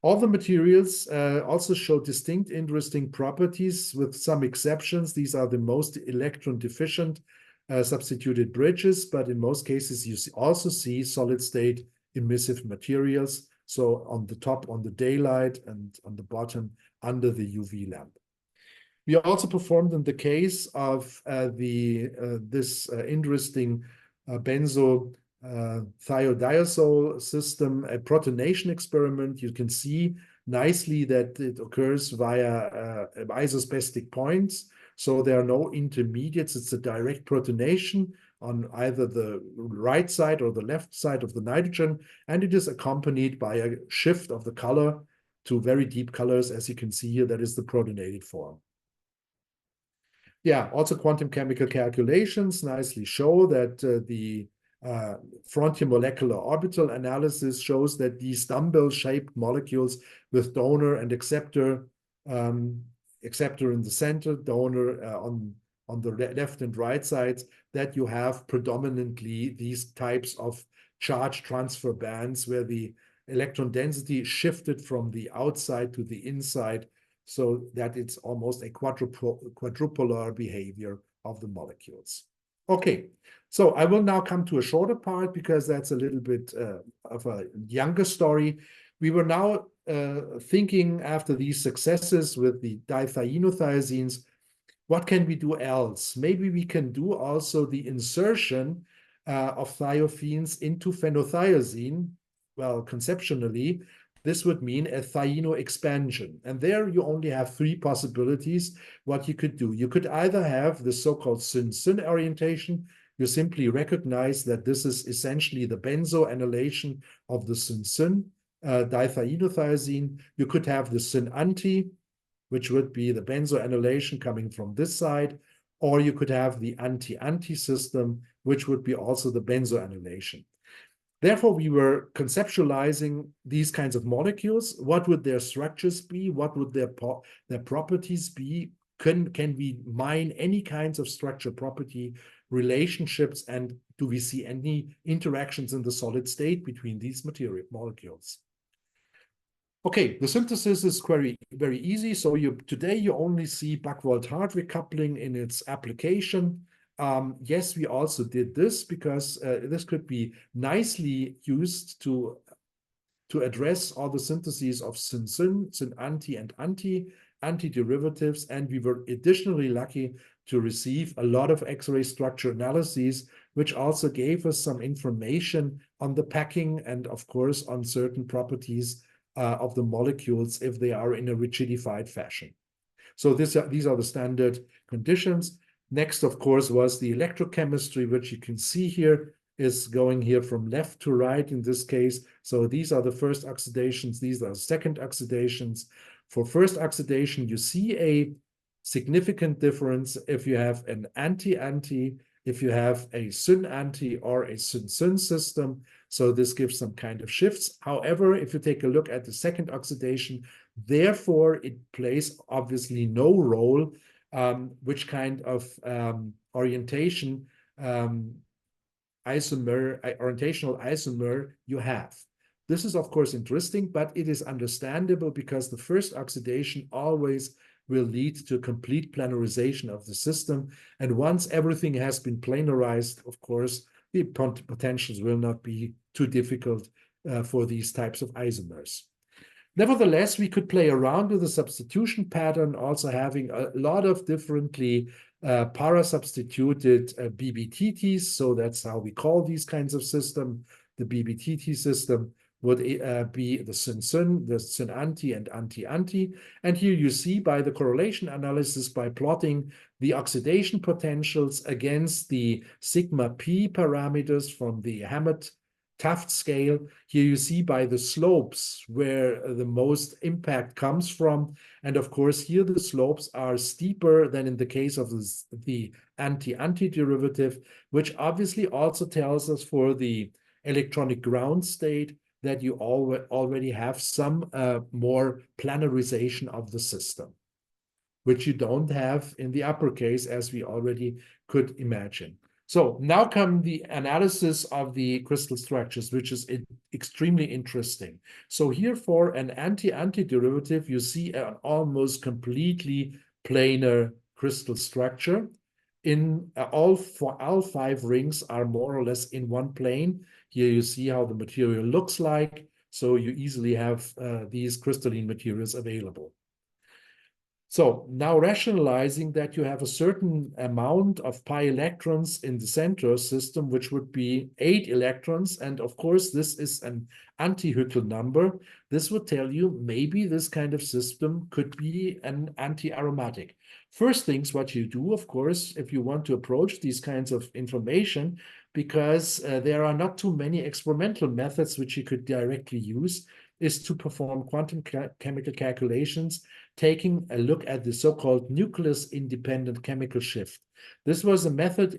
All the materials also show distinct interesting properties with some exceptions. These are the most electron deficient substituted bridges, but in most cases you also see solid state emissive materials. So on the top on the daylight and on the bottom under the UV lamp. We also performed in the case of this interesting benzo thiodiazole system a protonation experiment. You can see nicely that it occurs via isospastic points. So there are no intermediates. It's a direct protonation on either the right side or the left side of the nitrogen, and it is accompanied by a shift of the color to very deep colors, as you can see here. That is the protonated form. Yeah, also quantum chemical calculations nicely show that the frontier molecular orbital analysis shows that these dumbbell-shaped molecules with donor and acceptor in the center, donor on the left and right sides, that you have predominantly these types of charge transfer bands where the electron density is shifted from the outside to the inside, so that it's almost a quadrupolar behavior of the molecules. Okay, so I will now come to a shorter part because that's a little bit of a younger story. We were now thinking after these successes with the dithienothiazines, what can we do else? Maybe we can do also the insertion of thiophenes into phenothiazine. Well, conceptually, this would mean a thieno-expansion. And there you only have three possibilities what you could do. You could either have the so-called syn-syn orientation. You simply recognize that this is essentially the benzo-annellation of the syn-syn dithienothiazine. You could have the syn-anti, which would be the benzo-annellation coming from this side, or you could have the anti-anti system, which would be also the benzo-annellation. Therefore, we were conceptualizing these kinds of molecules. What would their structures be? What would their properties be? Can we mine any kinds of structure property relationships, and do we see any interactions in the solid state between these material molecules? Okay, the synthesis is very, very easy. So today you only see Buchwald-Hardwick coupling in its application. Yes, we also did this because this could be nicely used to address all the syntheses of syn-syn, syn-anti, and anti-derivatives. And we were additionally lucky to receive a lot of X-ray structure analyses, which also gave us some information on the packing and, of course, on certain properties of the molecules if they are in a rigidified fashion. So these are the standard conditions. Next, of course, was the electrochemistry, which you can see here is going here from left to right in this case. So these are the first oxidations. These are second oxidations. For first oxidation, you see a significant difference if you have an anti-anti, if you have a syn-anti or a syn-syn system. So this gives some kind of shifts. However, if you take a look at the second oxidation, therefore it plays obviously no role which kind of orientational isomer you have. This is, of course, interesting, but it is understandable because the first oxidation always will lead to complete planarization of the system. And once everything has been planarized, of course, the potentials will not be too difficult for these types of isomers. Nevertheless, we could play around with the substitution pattern, also having a lot of differently para-substituted BBTTs. So that's how we call these kinds of systems. The BBTT system would be the syn-syn, the syn-anti, and anti-anti. And here you see by the correlation analysis, by plotting the oxidation potentials against the sigma p parameters from the Hammett-Taft scale, here you see by the slopes where the most impact comes from. And of course, here the slopes are steeper than in the case of the anti-anti derivative, which obviously also tells us for the electronic ground state that you already have some more planarization of the system, which you don't have in the upper case, as we already could imagine. So now come the analysis of the crystal structures, which is extremely interesting. So here for an anti-anti derivative, you see an almost completely planar crystal structure. In all five rings are more or less in one plane. Here you see how the material looks like. So you easily have these crystalline materials available. So now rationalizing that you have a certain amount of pi electrons in the center system, which would be 8 electrons. And of course, this is an anti-Hückel number. This would tell you maybe this kind of system could be an anti-aromatic. First things what you do, of course, if you want to approach these kinds of information, because there are not too many experimental methods which you could directly use, is to perform quantum chemical calculations, taking a look at the so-called nucleus-independent chemical shift. This was a method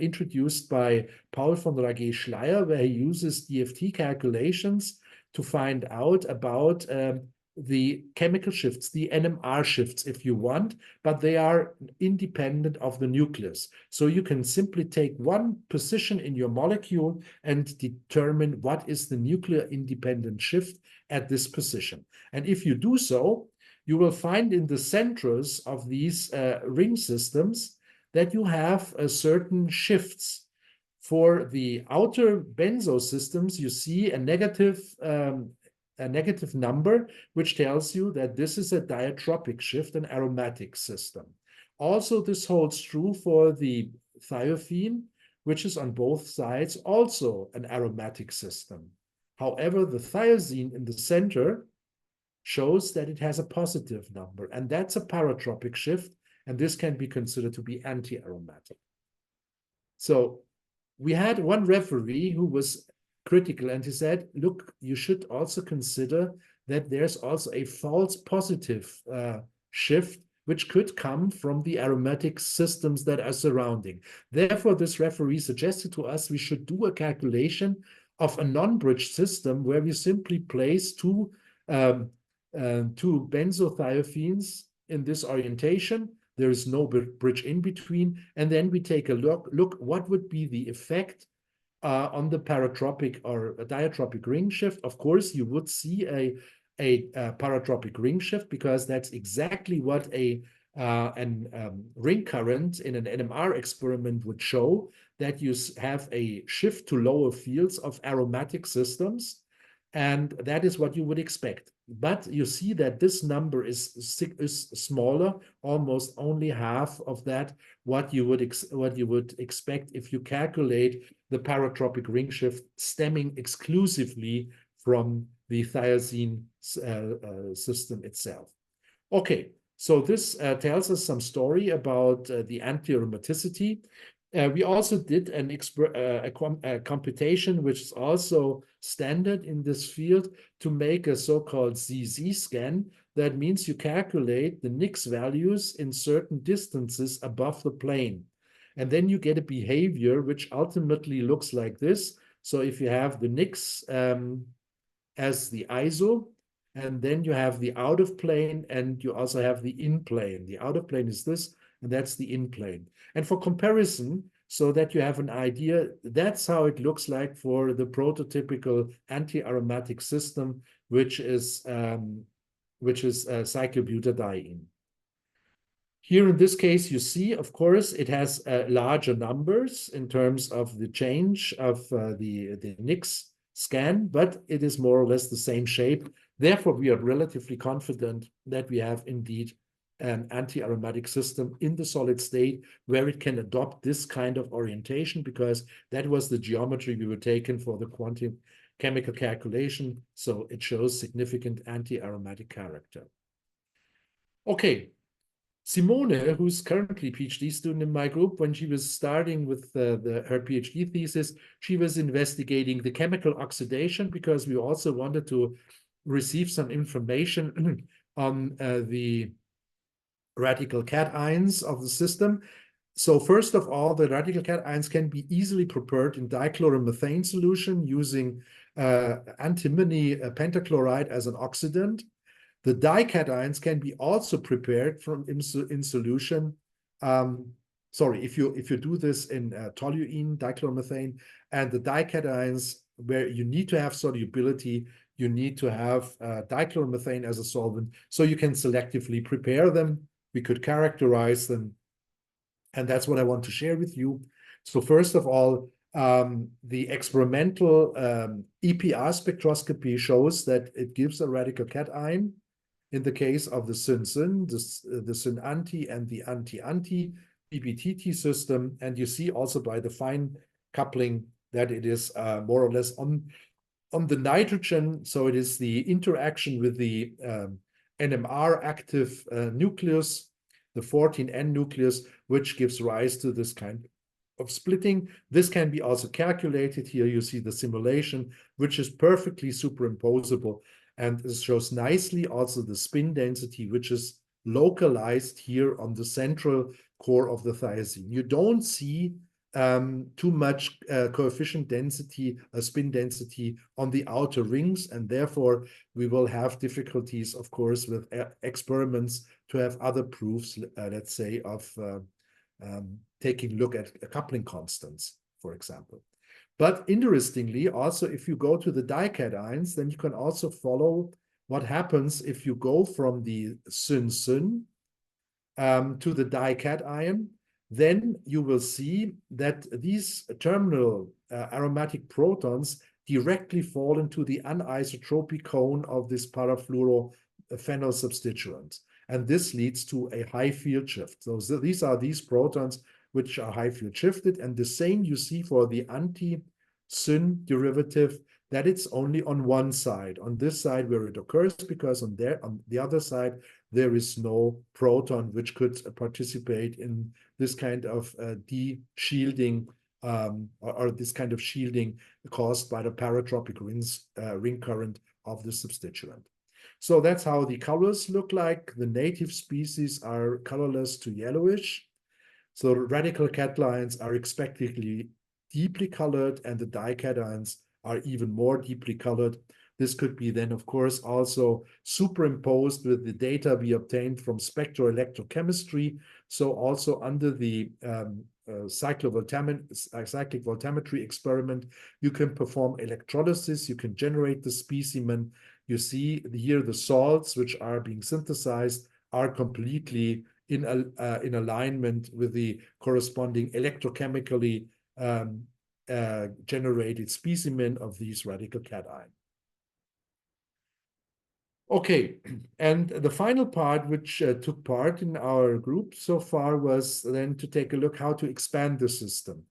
introduced by Paul von Ragé-Schleyer, where he uses DFT calculations to find out about the chemical shifts, the NMR shifts, if you want, but they are independent of the nucleus. So you can simply take one position in your molecule and determine what is the nuclear independent shift at this position. And if you do so, you will find in the centers of these ring systems that you have certain shifts. For the outer benzo systems, you see a negative number, which tells you that this is a diatropic shift, an aromatic system. Also, this holds true for the thiophene, which is on both sides also an aromatic system. However, the thiazine in the center shows that it has a positive number, and that's a paratropic shift, and this can be considered to be anti-aromatic. So we had one referee who was critical, and he said, look, you should also consider that there's also a false positive shift, which could come from the aromatic systems that are surrounding. Therefore, this referee suggested to us we should do a calculation of a non-bridge system where we simply place two benzothiophene in this orientation. There is no bridge in between. And then we take a look what would be the effect on the paratropic or a diatropic ring shift. Of course, you would see a paratropic ring shift, because that's exactly what a ring current in an NMR experiment would show, that you have a shift to lower fields of aromatic systems, and that is what you would expect. But you see that this number is smaller, almost only half of that what you would expect if you calculate the paratropic ring shift stemming exclusively from the thiazine system itself. Okay, so this tells us some story about the anti-aromaticity. We also did a computation, which is also standard in this field, to make a so-called ZZ scan. That means you calculate the Nix values in certain distances above the plane. And then you get a behavior which ultimately looks like this. So if you have the Nix as the ISO, and then you have the out of plane, and you also have the in plane. The out of plane is this, and that's the in plane. And for comparison, so that you have an idea, that's how it looks like for the prototypical anti-aromatic system, which is cyclobutadiene. Here in this case, you see, of course, it has larger numbers in terms of the change of the Nix scan, but it is more or less the same shape. Therefore, we are relatively confident that we have indeed an anti-aromatic system in the solid state where it can adopt this kind of orientation, because that was the geometry we were taken for the quantum chemical calculation. So it shows significant anti-aromatic character. Okay. Simone, who's currently a PhD student in my group, when she was starting with her PhD thesis, she was investigating the chemical oxidation, because we also wanted to receive some information on the radical cations of the system. So first of all, the radical cations can be easily prepared in dichloromethane solution using antimony pentachloride as an oxidant. The dications can be also prepared from in solution. If you do this in toluene, dichloromethane, and the dications where you need to have solubility, you need to have dichloromethane as a solvent, so you can selectively prepare them. We could characterize them, and that's what I want to share with you. So first of all, the experimental EPR spectroscopy shows that it gives a radical cation in the case of the syn-syn, the syn-anti and the anti-anti PBTT system. And you see also by the fine coupling that it is more or less on the nitrogen. So it is the interaction with the NMR active nucleus, the 14N nucleus, which gives rise to this kind of splitting. This can be also calculated. Here you see the simulation, which is perfectly superimposable. And it shows nicely also the spin density, which is localized here on the central core of the thiazine. You don't see too much coefficient density, spin density on the outer rings, and therefore we will have difficulties, of course, with experiments to have other proofs, let's say, of taking a look at coupling constants, for example. But interestingly, also, if you go to the dications, then you can also follow what happens if you go from the syn-syn to the dication. Then you will see that these terminal aromatic protons directly fall into the anisotropy cone of this parafluorophenyl substituent. And this leads to a high field shift. So these are these protons which are high field shifted. And the same you see for the anti-syn derivative, that it's only on one side, on this side where it occurs, because on the other side, there is no proton which could participate in this kind of de-shielding or this kind of shielding caused by the paratropic ring current of the substituent. So that's how the colors look like. The native species are colorless to yellowish. So radical cations are expectedly deeply colored, and the dications are even more deeply colored. This could be then, of course, also superimposed with the data we obtained from spectroelectrochemistry. So also under the cyclic voltammetry experiment, you can perform electrolysis, you can generate the specimen. You see here the salts which are being synthesized are completely in alignment with the corresponding electrochemically generated specimen of these radical cation. Okay, and the final part which took part in our group so far was then to take a look how to expand the system.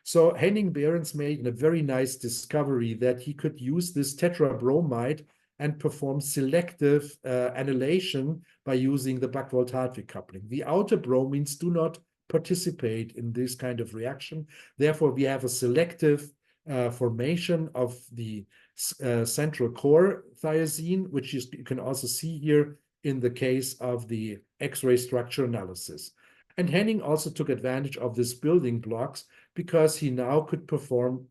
So Henning Behrens made a very nice discovery that he could use this tetrabromide and perform selective annulation by using the Buchwald-Hartwig coupling. The outer bromines do not participate in this kind of reaction. Therefore, we have a selective formation of the central core thiazine, which you can also see here in the case of the X-ray structure analysis. And Henning also took advantage of these building blocks because he now could perform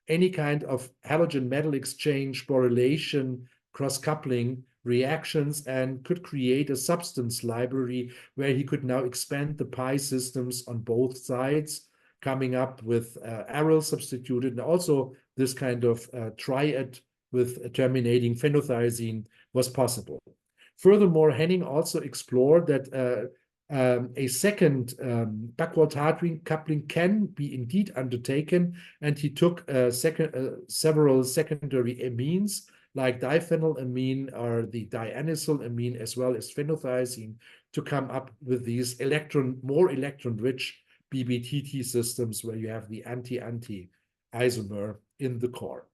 any kind of halogen metal exchange, borylation, cross-coupling reactions, and could create a substance library where he could now expand the pi systems on both sides, coming up with aryl substituted, and also this kind of triad with terminating phenothiazine was possible. Furthermore, Henning also explored that a second Buchwald-Hartwig coupling can be indeed undertaken, and he took several secondary amines like diphenylamine or the dianylylamine as well as phenothiazine to come up with these more electron-rich BBTT systems where you have the anti-anti isomer in the core.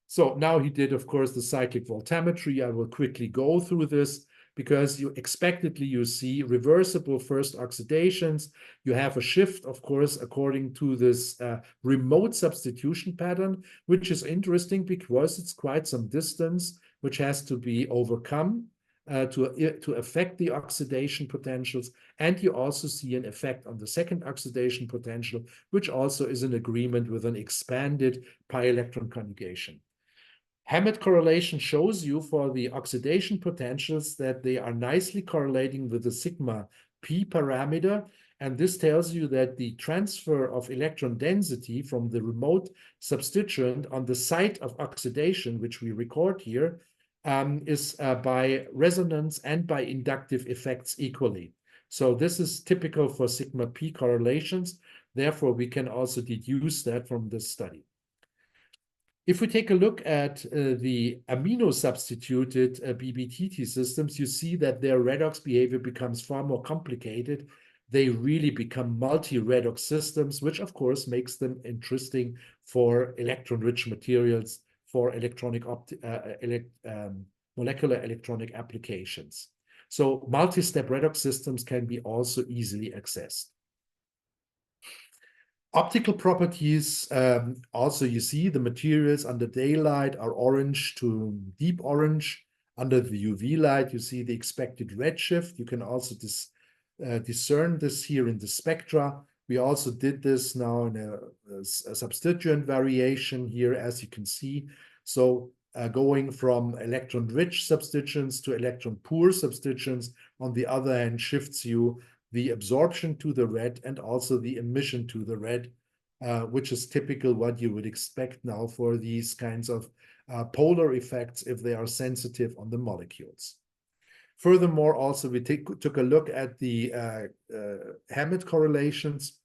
So now he did, of course, the cyclic voltammetry. I will quickly go through this because you see reversible first oxidations. You have a shift, of course, according to this remote substitution pattern, which is interesting because it's quite some distance which has to be overcome to affect the oxidation potentials. And you also see an effect on the second oxidation potential, which also is in agreement with an expanded pi electron conjugation. Hammett correlation shows you for the oxidation potentials that they are nicely correlating with the sigma p parameter. And this tells you that the transfer of electron density from the remote substituent on the site of oxidation, which we record here, is by resonance and by inductive effects equally. So this is typical for sigma p correlations. Therefore, we can also deduce that from this study. If we take a look at the amino-substituted BBTT systems, you see that their redox behavior becomes far more complicated. They really become multi-redox systems, which of course makes them interesting for electron-rich materials, for molecular electronic applications. So multi-step redox systems can be also easily accessed. Optical properties, also you see the materials under daylight are orange to deep orange. Under the UV light, you see the expected redshift. You can also discern this here in the spectra. We also did this now in a substituent variation here, as you can see. So going from electron-rich substituents to electron-poor substituents, on the other hand, shifts you the absorption to the red and also the emission to the red, which is typical what you would expect now for these kinds of polar effects if they are sensitive on the molecules. Furthermore, also we took a look at the Hammett correlations.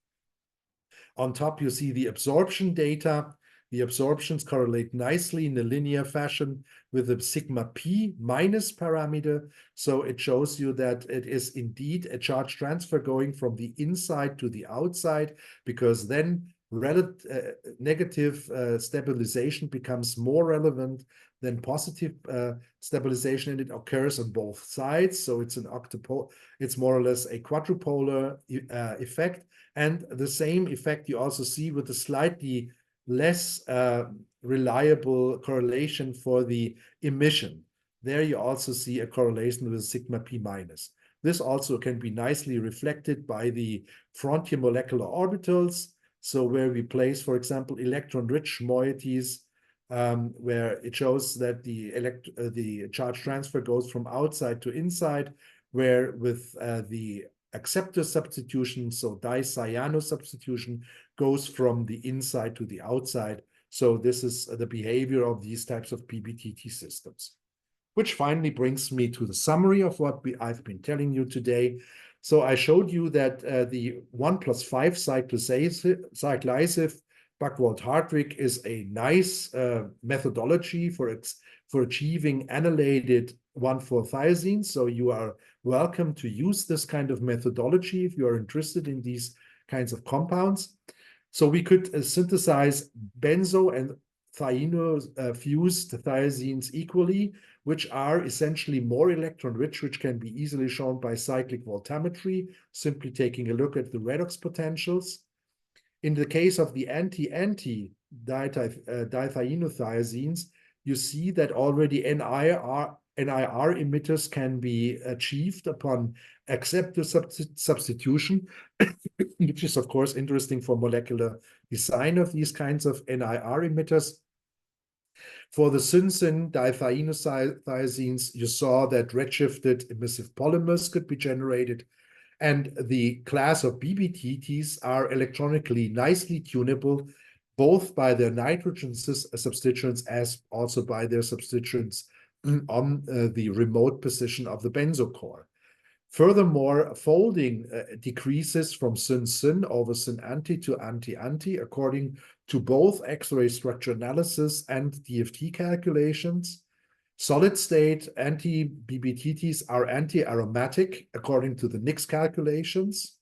On top, you see the absorption data. The absorptions correlate nicely in a linear fashion with the sigma p minus parameter. So it shows you that it is indeed a charge transfer going from the inside to the outside, because then negative stabilization becomes more relevant than positive stabilization, and it occurs on both sides. So it's it's more or less a quadrupolar effect. And the same effect you also see with a slightly less reliable correlation for the emission. There you also see a correlation with sigma p minus. This also can be nicely reflected by the frontier molecular orbitals. So where we place, for example, electron-rich moieties, where it shows that the charge transfer goes from outside to inside, where with the acceptor substitution, so dicyano substitution, goes from the inside to the outside. So this is the behavior of these types of PBTT systems. Which finally brings me to the summary of what I've been telling you today. So I showed you that the 1+5 cyclysive Buchwald-Hartwig is a nice methodology for achieving annullated 1,4-thiazines. So you are welcome to use this kind of methodology if you are interested in these kinds of compounds. So we could synthesize benzo and thieno-fused thiazines equally, which are essentially more electron-rich, which can be easily shown by cyclic voltammetry, simply taking a look at the redox potentials. In the case of the anti-dithieno-thiazines, you see that already NIR emitters can be achieved upon acceptor substitution, which is, of course, interesting for molecular design of these kinds of NIR emitters. For the synsin dithieno-thiazines, you saw that redshifted emissive polymers could be generated, and the class of BBTTs are electronically nicely tunable, both by their nitrogen substituents as also by their substituents on the remote position of the benzo core. Furthermore, folding decreases from syn-syn over syn-anti to anti-anti according to both X-ray structure analysis and DFT calculations. Solid-state anti-BBTTs are anti-aromatic according to the Nix calculations.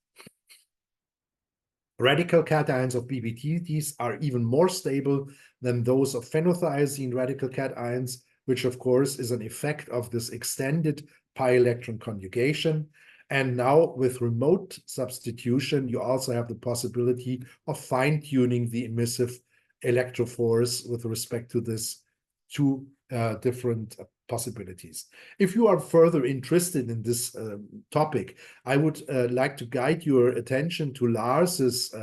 Radical cations of BBTTs are even more stable than those of phenothiazine radical cations, which of course is an effect of this extended pi-electron conjugation. And now with remote substitution, you also have the possibility of fine-tuning the emissive electrophores with respect to this two different possibilities. If you are further interested in this topic, I would like to guide your attention to Lars's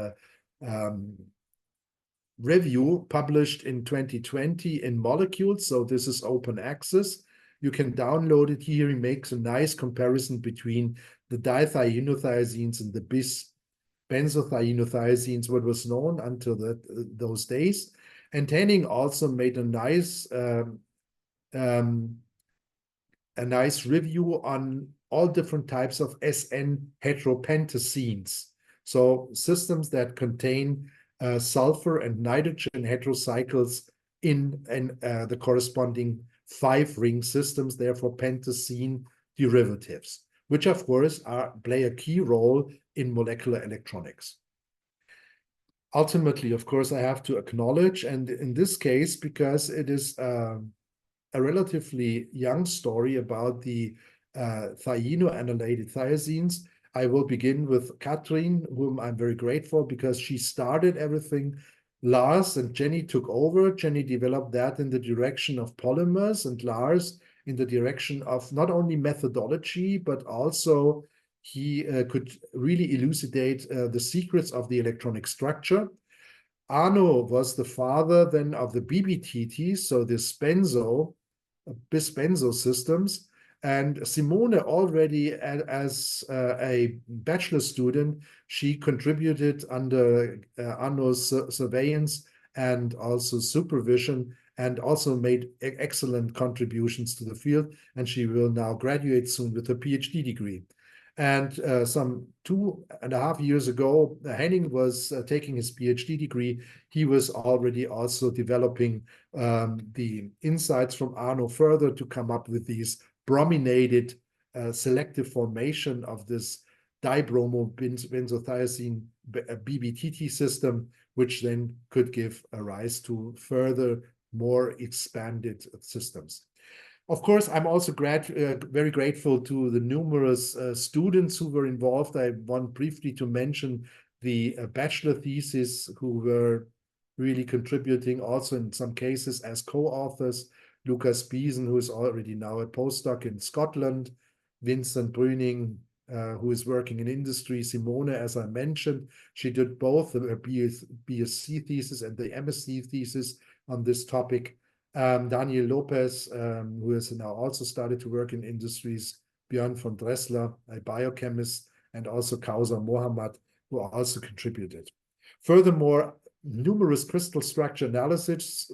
review published in 2020 in Molecules. So this is open access. You can download it here. He makes a nice comparison between the dithieno-thiazines and the benzothiothiazines, what was known until those days. And Henning also made a nice review on all different types of SN heteropentacenes. So systems that contain sulfur and nitrogen heterocycles in the corresponding 5-ring systems, therefore pentacene derivatives, which of course play a key role in molecular electronics. Ultimately, of course, I have to acknowledge, and in this case, because it is a relatively young story about the thieno-annellated thiazines, I will begin with Katrin, whom I'm very grateful because she started everything. Lars and Jenny took over. Jenny developed that in the direction of polymers, and Lars in the direction of not only methodology, but also he could really elucidate the secrets of the electronic structure. Arno was the father then of the BBTT, so the bis-benzo systems. And Simone already as a bachelor student, she contributed under Arno's surveillance and also supervision, and also made excellent contributions to the field. And she will now graduate soon with her PhD degree. And some 2.5 years ago, Henning was taking his PhD degree. He was already also developing the insights from Arno further to come up with these brominated selective formation of this dibromo-benzothiazine BBTT system, which then could give a rise to further more expanded systems. Of course, I'm also very grateful to the numerous students who were involved. I want briefly to mention the bachelor thesis who were really contributing also in some cases as co-authors. Lucas Biesen, who is already now a postdoc in Scotland, Vincent Brüning, who is working in industry, Simone, as I mentioned. She did both her BSc thesis and the MSc thesis on this topic. Daniel Lopez, who has now also started to work in industries, Björn von Dressler, a biochemist, and also Kausa Mohammad, who also contributed. Furthermore, numerous crystal structure analyses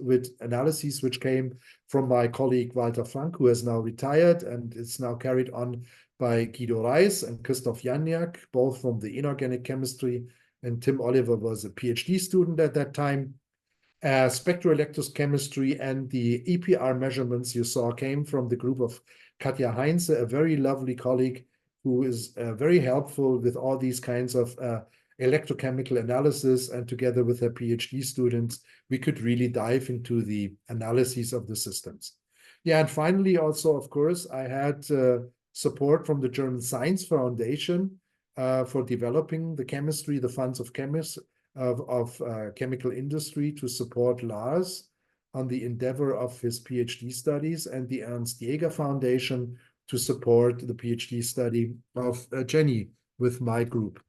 which came from my colleague Walter Frank, who has now retired, and it's now carried on by Guido Reis and Christoph Janiak, both from the inorganic chemistry, and Tim Oliver was a PhD student at that time. Spectroelectrochemistry and the EPR measurements you saw came from the group of Katja Heinze, a very lovely colleague who is very helpful with all these kinds of electrochemical analysis, and together with her PhD students, we could really dive into the analyses of the systems. Yeah, and finally, also, of course, I had support from the German Science Foundation for developing the chemistry, the funds of chemists, of chemical industry to support Lars on the endeavor of his PhD studies, and the Ernst Jäger Foundation to support the PhD study of Jenny with my group.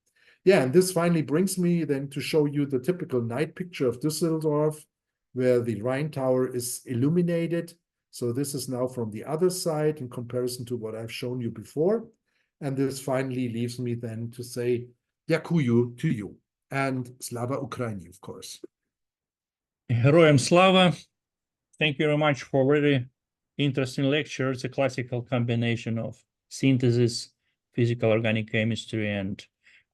Yeah, and this finally brings me then to show you the typical night picture of Düsseldorf, where the Rhine Tower is illuminated. So this is now from the other side in comparison to what I've shown you before. And this finally leaves me then to say Yakuyu to you. And Slava Ukraini, of course. Heroyam Slava, thank you very much for very interesting lecture. It's a classical combination of synthesis, physical organic chemistry, and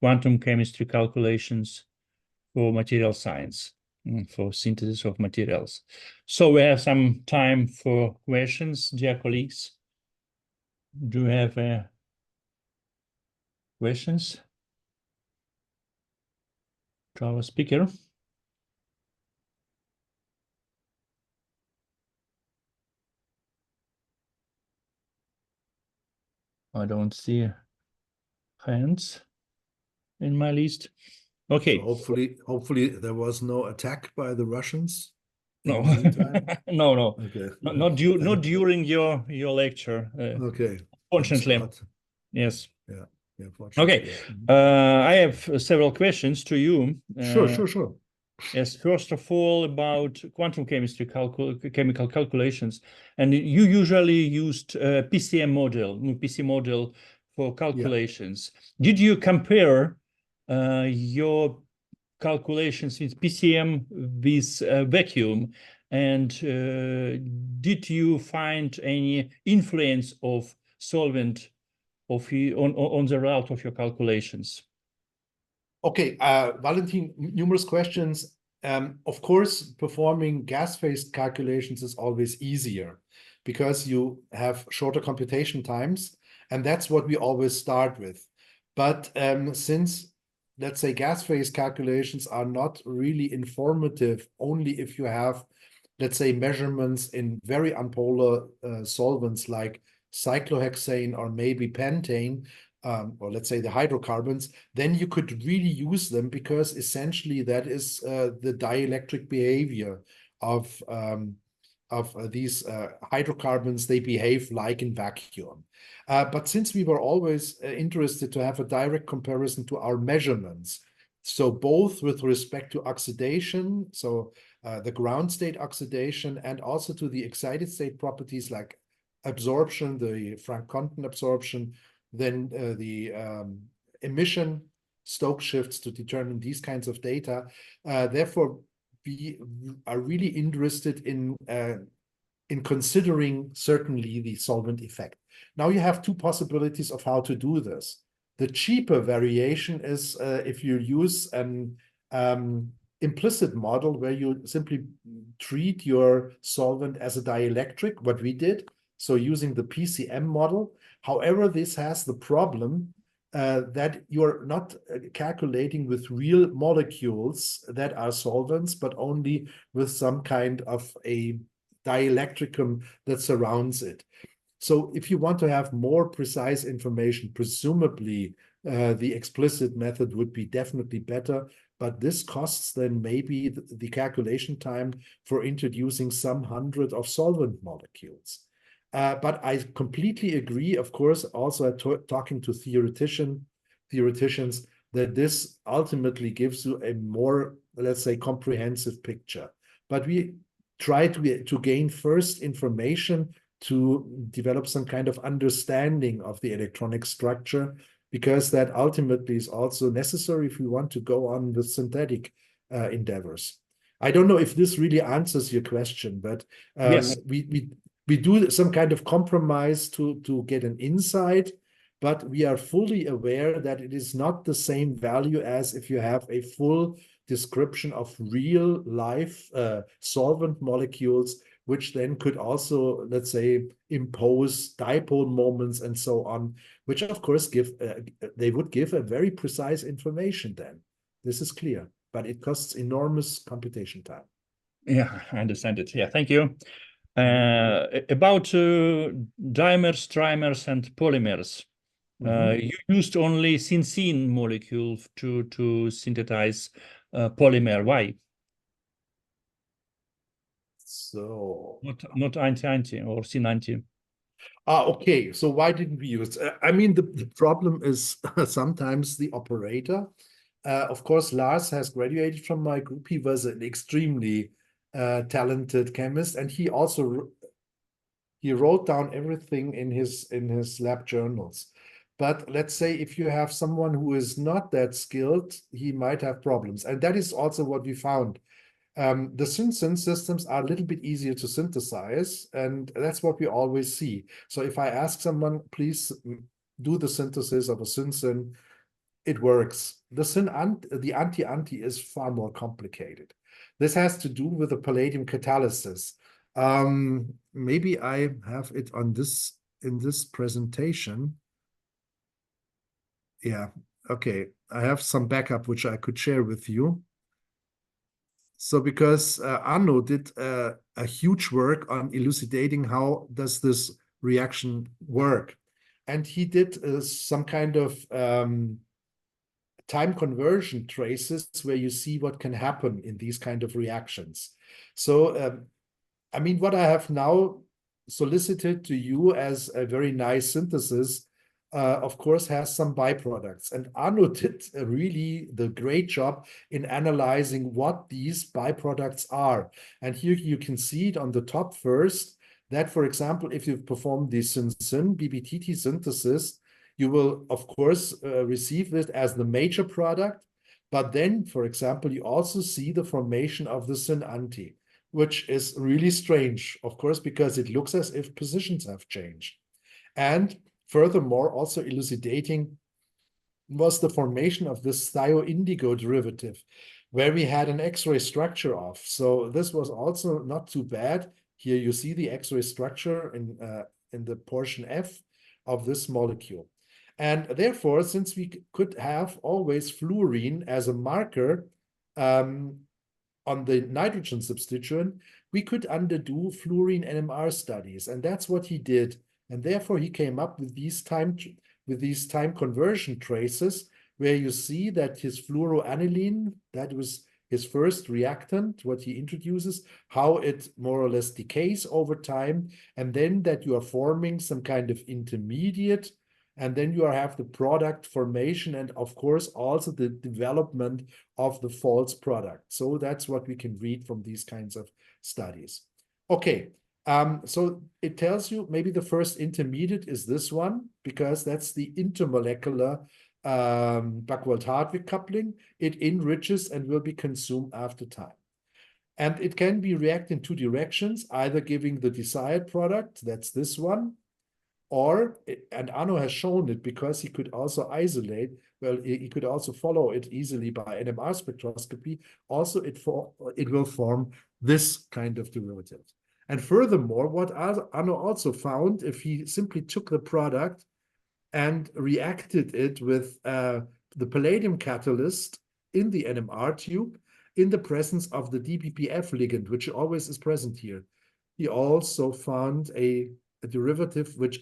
quantum chemistry calculations for material science, for synthesis of materials. So we have some time for questions, dear colleagues. Do you have questions to our speaker? I don't see hands in my list. Okay. So hopefully there was no attack by the Russians. No, no. Okay. Not during your lecture. Okay. Fortunately, yes. Yeah. Fortunately. Okay. I have several questions to you. Sure. Yes, first of all, about quantum chemistry chemical calculations, and you usually used PC model for calculations. Yeah. Did you compare your calculations with PCM with vacuum, and did you find any influence of solvent on the result of your calculations? Okay, Valentin, numerous questions. Of course, performing gas-phase calculations is always easier because you have shorter computation times, and that's what we always start with. But since, let's say, gas-phase calculations are not really informative, only if you have, let's say, measurements in very unpolar solvents like cyclohexane or maybe pentane, or let's say the hydrocarbons, then you could really use them because essentially that is the dielectric behavior of these hydrocarbons. They behave like in vacuum. But since we were always interested to have a direct comparison to our measurements, so both with respect to oxidation, so the ground state oxidation, and also to the excited state properties like absorption, the Frank-Compton absorption, then the emission, Stokes shifts to determine these kinds of data. Therefore, we are really interested in considering certainly the solvent effect. Now you have two possibilities of how to do this. The cheaper variation is if you use an implicit model where you simply treat your solvent as a dielectric, what we did, so using the PCM model. However, this has the problem that you're not calculating with real molecules that are solvents, but only with some kind of a dielectricum that surrounds it. So if you want to have more precise information, presumably the explicit method would be definitely better, but this costs then maybe the calculation time for introducing some hundred of solvent molecules. But I completely agree, of course, also talking to theoreticians, that this ultimately gives you a more, let's say, comprehensive picture. But we try to gain first information to develop some kind of understanding of the electronic structure, because that ultimately is also necessary if we want to go on with synthetic endeavors. I don't know if this really answers your question, but Yes. we do some kind of compromise to get an insight, but we are fully aware that it is not the same value as if you have a full description of real life solvent molecules, which then could also, let's say, impose dipole moments and so on, which of course they would give a very precise information then. This is clear, but it costs enormous computation time. Yeah, I understand it. Yeah, thank you. About dimers, trimers, and polymers. You used only Synthene molecule to synthesize polymer. Why? So Not anti-anti or Syn-anti. Okay, so why didn't we use? I mean, the problem is sometimes the operator. Of course, Lars has graduated from my group. He was an extremely talented chemist, and he also he wrote down everything in his lab journals. But let's say if you have someone who is not that skilled, he might have problems, and that is also what we found. The Syn systems are a little bit easier to synthesize, and that's what we always see. So if I ask someone, please do the synthesis of a Syn, it works. The anti-anti is far more complicated. This has to do with the palladium catalysis. Maybe I have it on this in this presentation. Yeah, okay. I have some backup which I could share with you. So because Arno did a huge work on elucidating how does this reaction work. And he did some kind of time conversion traces where you see what can happen in these kind of reactions. So, I mean, what I have now solicited to you as a very nice synthesis, of course, has some byproducts. And Arno did really the great job in analyzing what these byproducts are. And here you can see it on the top first, that, for example, if you perform the Syn BBTT synthesis, you will, of course, receive it as the major product. But then, for example, you also see the formation of the Syn-anti, which is really strange, of course, because it looks as if positions have changed. And furthermore, also elucidating was the formation of this thioindigo derivative, where we had an X-ray structure of. So this was also not too bad. Here you see the X-ray structure in the portion F of this molecule. And therefore, since we could have always fluorine as a marker on the nitrogen substituent, we could underdo fluorine NMR studies. And that's what he did. And therefore, he came up with these time conversion traces, where you see that his fluoroaniline, that was his first reactant, what he introduces, how it more or less decays over time, and then that you are forming some kind of intermediate, and then you have the product formation, and of course also the development of the false product. So that's what we can read from these kinds of studies. Okay, so it tells you maybe the first intermediate is this one, because that's the intermolecular Buchwald-Hardwick coupling. It enriches and will be consumed after time. And it can be reacted in two directions, either giving the desired product, that's this one, Or, and Arno has shown it because he could also isolate, well, he could also follow it easily by NMR spectroscopy. Also, it will form this kind of derivative. And furthermore, what Arno also found, if he simply took the product and reacted it with the palladium catalyst in the NMR tube in the presence of the DPPF ligand, which always is present here, he also found a derivative which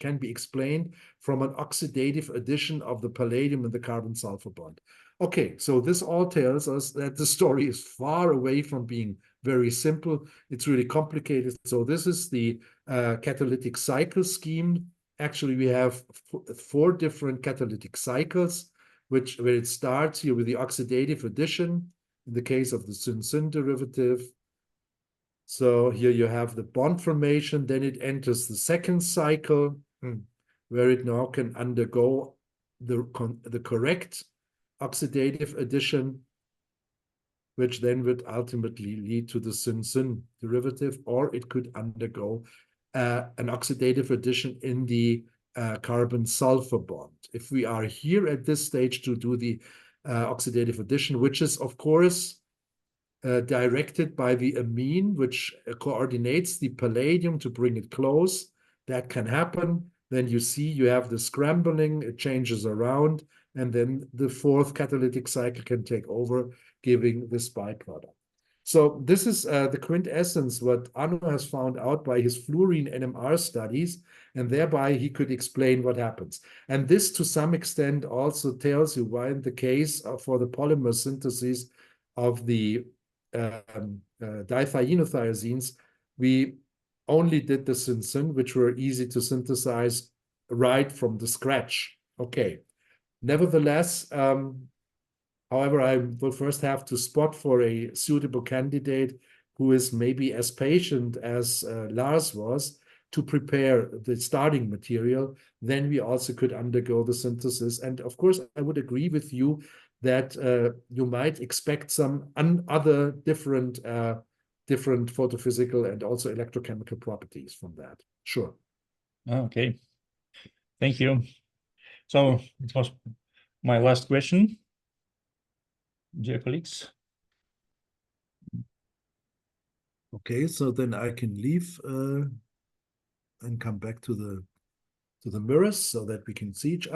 can be explained from an oxidative addition of the palladium and the carbon-sulfur bond. Okay, so this all tells us that the story is far away from being very simple. It's really complicated. So this is the catalytic cycle scheme. Actually, we have four different catalytic cycles, where it starts here with the oxidative addition in the case of the syn-syn derivative. So here you have the bond formation, then it enters the second cycle, where it now can undergo the correct oxidative addition, which then would ultimately lead to the syn-syn derivative, or it could undergo an oxidative addition in the carbon-sulfur bond. If we are here at this stage to do the oxidative addition, which is, of course, directed by the amine, which coordinates the palladium to bring it close. That can happen. Then you see you have the scrambling, it changes around, and then the fourth catalytic cycle can take over, giving this byproduct. So this is the quintessence what Arno has found out by his fluorine NMR studies, and thereby he could explain what happens. And this, to some extent, also tells you why in the case for the polymer synthesis of the dithieno-thiazines, we only did the syn-syn, which were easy to synthesize right from the scratch. Okay. Nevertheless, however, I will first have to spot for a suitable candidate who is maybe as patient as Lars was to prepare the starting material. Then we also could undergo the synthesis. And of course, I would agree with you that you might expect some other different photophysical and also electrochemical properties from that. Sure. Okay. Thank you. So it was my last question, dear colleagues. Okay, so then I can leave and come back to the mirrors so that we can see each other.